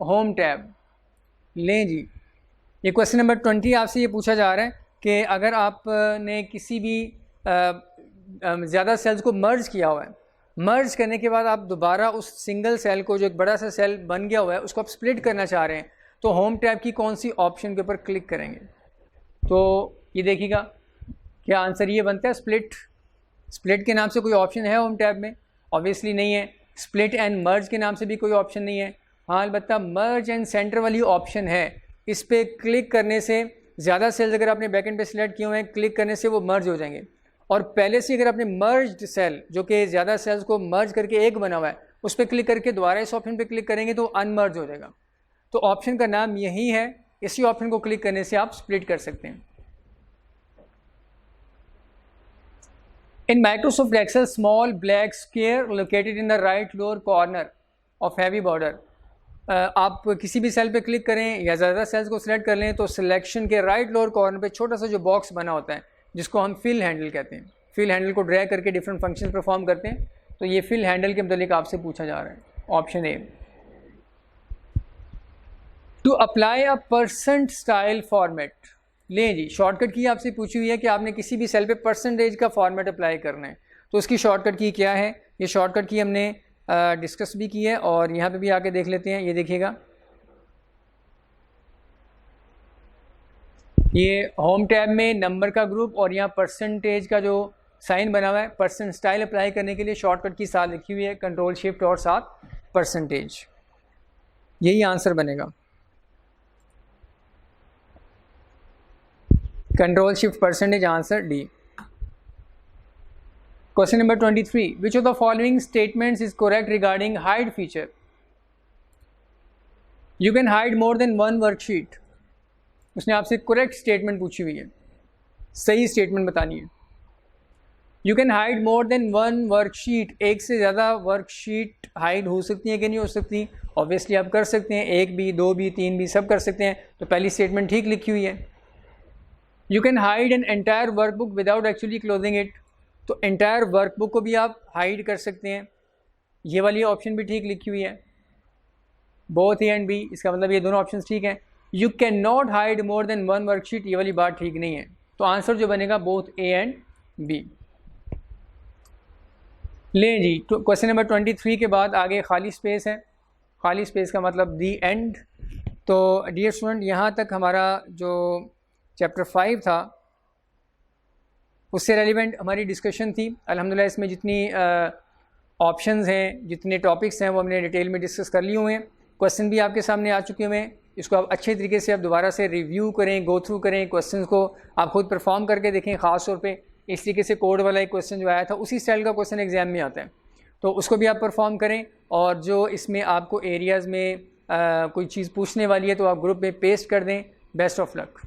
Speaker 1: home tab. लें जी, ये क्वेश्चन नंबर 20 आपसे ये पूछा जा रहा है कि अगर आपने किसी भी ज़्यादा सेल्स को मर्ज किया हुआ है, मर्ज करने के बाद आप दोबारा उस सिंगल सेल को, जो एक बड़ा सा सेल बन गया हुआ है, उसको आप स्प्लिट करना चाह रहे हैं, तो होम टैब की कौन सी ऑप्शन के ऊपर क्लिक करेंगे। तो ये देखिएगा क्या आंसर ये बनता है, स्प्लिट। स्प्लिट के नाम से कोई ऑप्शन है होम टैब में? ऑब्वियसली नहीं है। स्प्लिट एंड मर्ज के नाम से भी कोई ऑप्शन नहीं है। हाँ, अलबत्ता मर्ज एंड सेंटर वाली ऑप्शन है। इस पर क्लिक करने से ज़्यादा सेल्स अगर आपने बैकएंड पे सिलेक्ट किए हुए हैं, क्लिक करने से वो मर्ज हो जाएंगे। और पहले से अगर आपने मर्ज्ड सेल, जो कि ज़्यादा सेल्स को मर्ज करके एक बना हुआ है, उस पर क्लिक करके दोबारा इस ऑप्शन पे क्लिक करेंगे तो अनमर्ज हो जाएगा। तो ऑप्शन का नाम यही है। इसी ऑप्शन को क्लिक करने से आप स्प्लिट कर सकते हैं। In Microsoft Excel, small black square located in the right lower corner of heavy border. आप किसी भी सेल पे क्लिक करें या ज़्यादा सेल्स को सिलेक्ट कर लें तो सिलेक्शन के राइट लोअर कॉर्नर पे छोटा सा जो बॉक्स बना होता है, जिसको हम फिल हैंडल कहते हैं, फिल हैंडल को ड्रैग करके डिफरेंट फंक्शन परफॉर्म करते हैं। तो ये फिल हैंडल के मतलब आपसे पूछा जा रहा है। Option A, to apply a percent style format. लें जी, शॉर्टकट की आपसे पूछी हुई है कि आपने किसी भी सेल पे परसेंटेज का फॉर्मेट अप्लाई करना है, तो उसकी शॉर्टकट की क्या है। ये शॉर्टकट की हमने डिस्कस भी की है, और यहाँ पे भी आके देख लेते हैं। ये देखिएगा, ये होम टैब में नंबर का ग्रुप और यहाँ परसेंटेज का जो साइन बना हुआ है, परसेंट स्टाइल अप्लाई करने के लिए शॉर्टकट की साथ लिखी हुई है कंट्रोल शिफ्ट और साथ परसेंटेज। यही आंसर बनेगा, control shift percentage, answer D. Question number 23, which of the following statements is correct regarding hide feature. You can hide more than one worksheet. उसने आपसे करेक्ट स्टेटमेंट पूछी हुई है, सही स्टेटमेंट बतानी है। You can hide more than one worksheet, एक से ज़्यादा वर्कशीट हाइड हो सकती है कि नहीं हो सकती, ऑब्वियसली आप कर सकते हैं, 1 भी, 2 भी, 3 भी, सब कर सकते हैं। तो पहली स्टेटमेंट ठीक लिखी हुई है। You can hide an entire workbook without actually closing it. तो एंटायर वर्कबुक को भी आप हाइड कर सकते हैं, ये वाली ऑप्शन भी ठीक लिखी हुई है, बोथ ए एंड बी, इसका मतलब ये दोनों ऑप्शन ठीक हैं। You can not hide more than 1 worksheet, ये वाली बात ठीक नहीं है। तो आंसर जो बनेगा बोथ ए एंड बी। लें जी, क्वेश्चन नंबर 23 के बाद आगे खाली स्पेस है। खाली स्पेस का मतलब दी एंड। तो डियर स्टूडेंट, यहाँ तक हमारा जो चैप्टर 5 था उससे रेलिवेंट हमारी डिस्कशन थी। अल्हम्दुलिल्लाह इसमें जितनी ऑप्शंस हैं, जितने टॉपिक्स हैं, वो हमने डिटेल में डिस्कस कर लिए हुए हैं। क्वेश्चन भी आपके सामने आ चुके हुए हैं। इसको आप अच्छे तरीके से आप दोबारा से रिव्यू करें, गो थ्रू करें, क्वेश्चन को आप खुद परफॉर्म करके देखें। ख़ास तौर पे इस तरीके से कोड वाला एक क्वेश्चन जो आया था उसी स्टाइल का क्वेश्चन एग्जाम में आता है, तो उसको भी आप परफॉर्म करें। और जो इसमें आपको एरियाज़ में कोई चीज़ पूछने वाली है तो आप ग्रुप में पेस्ट कर दें। Best of luck.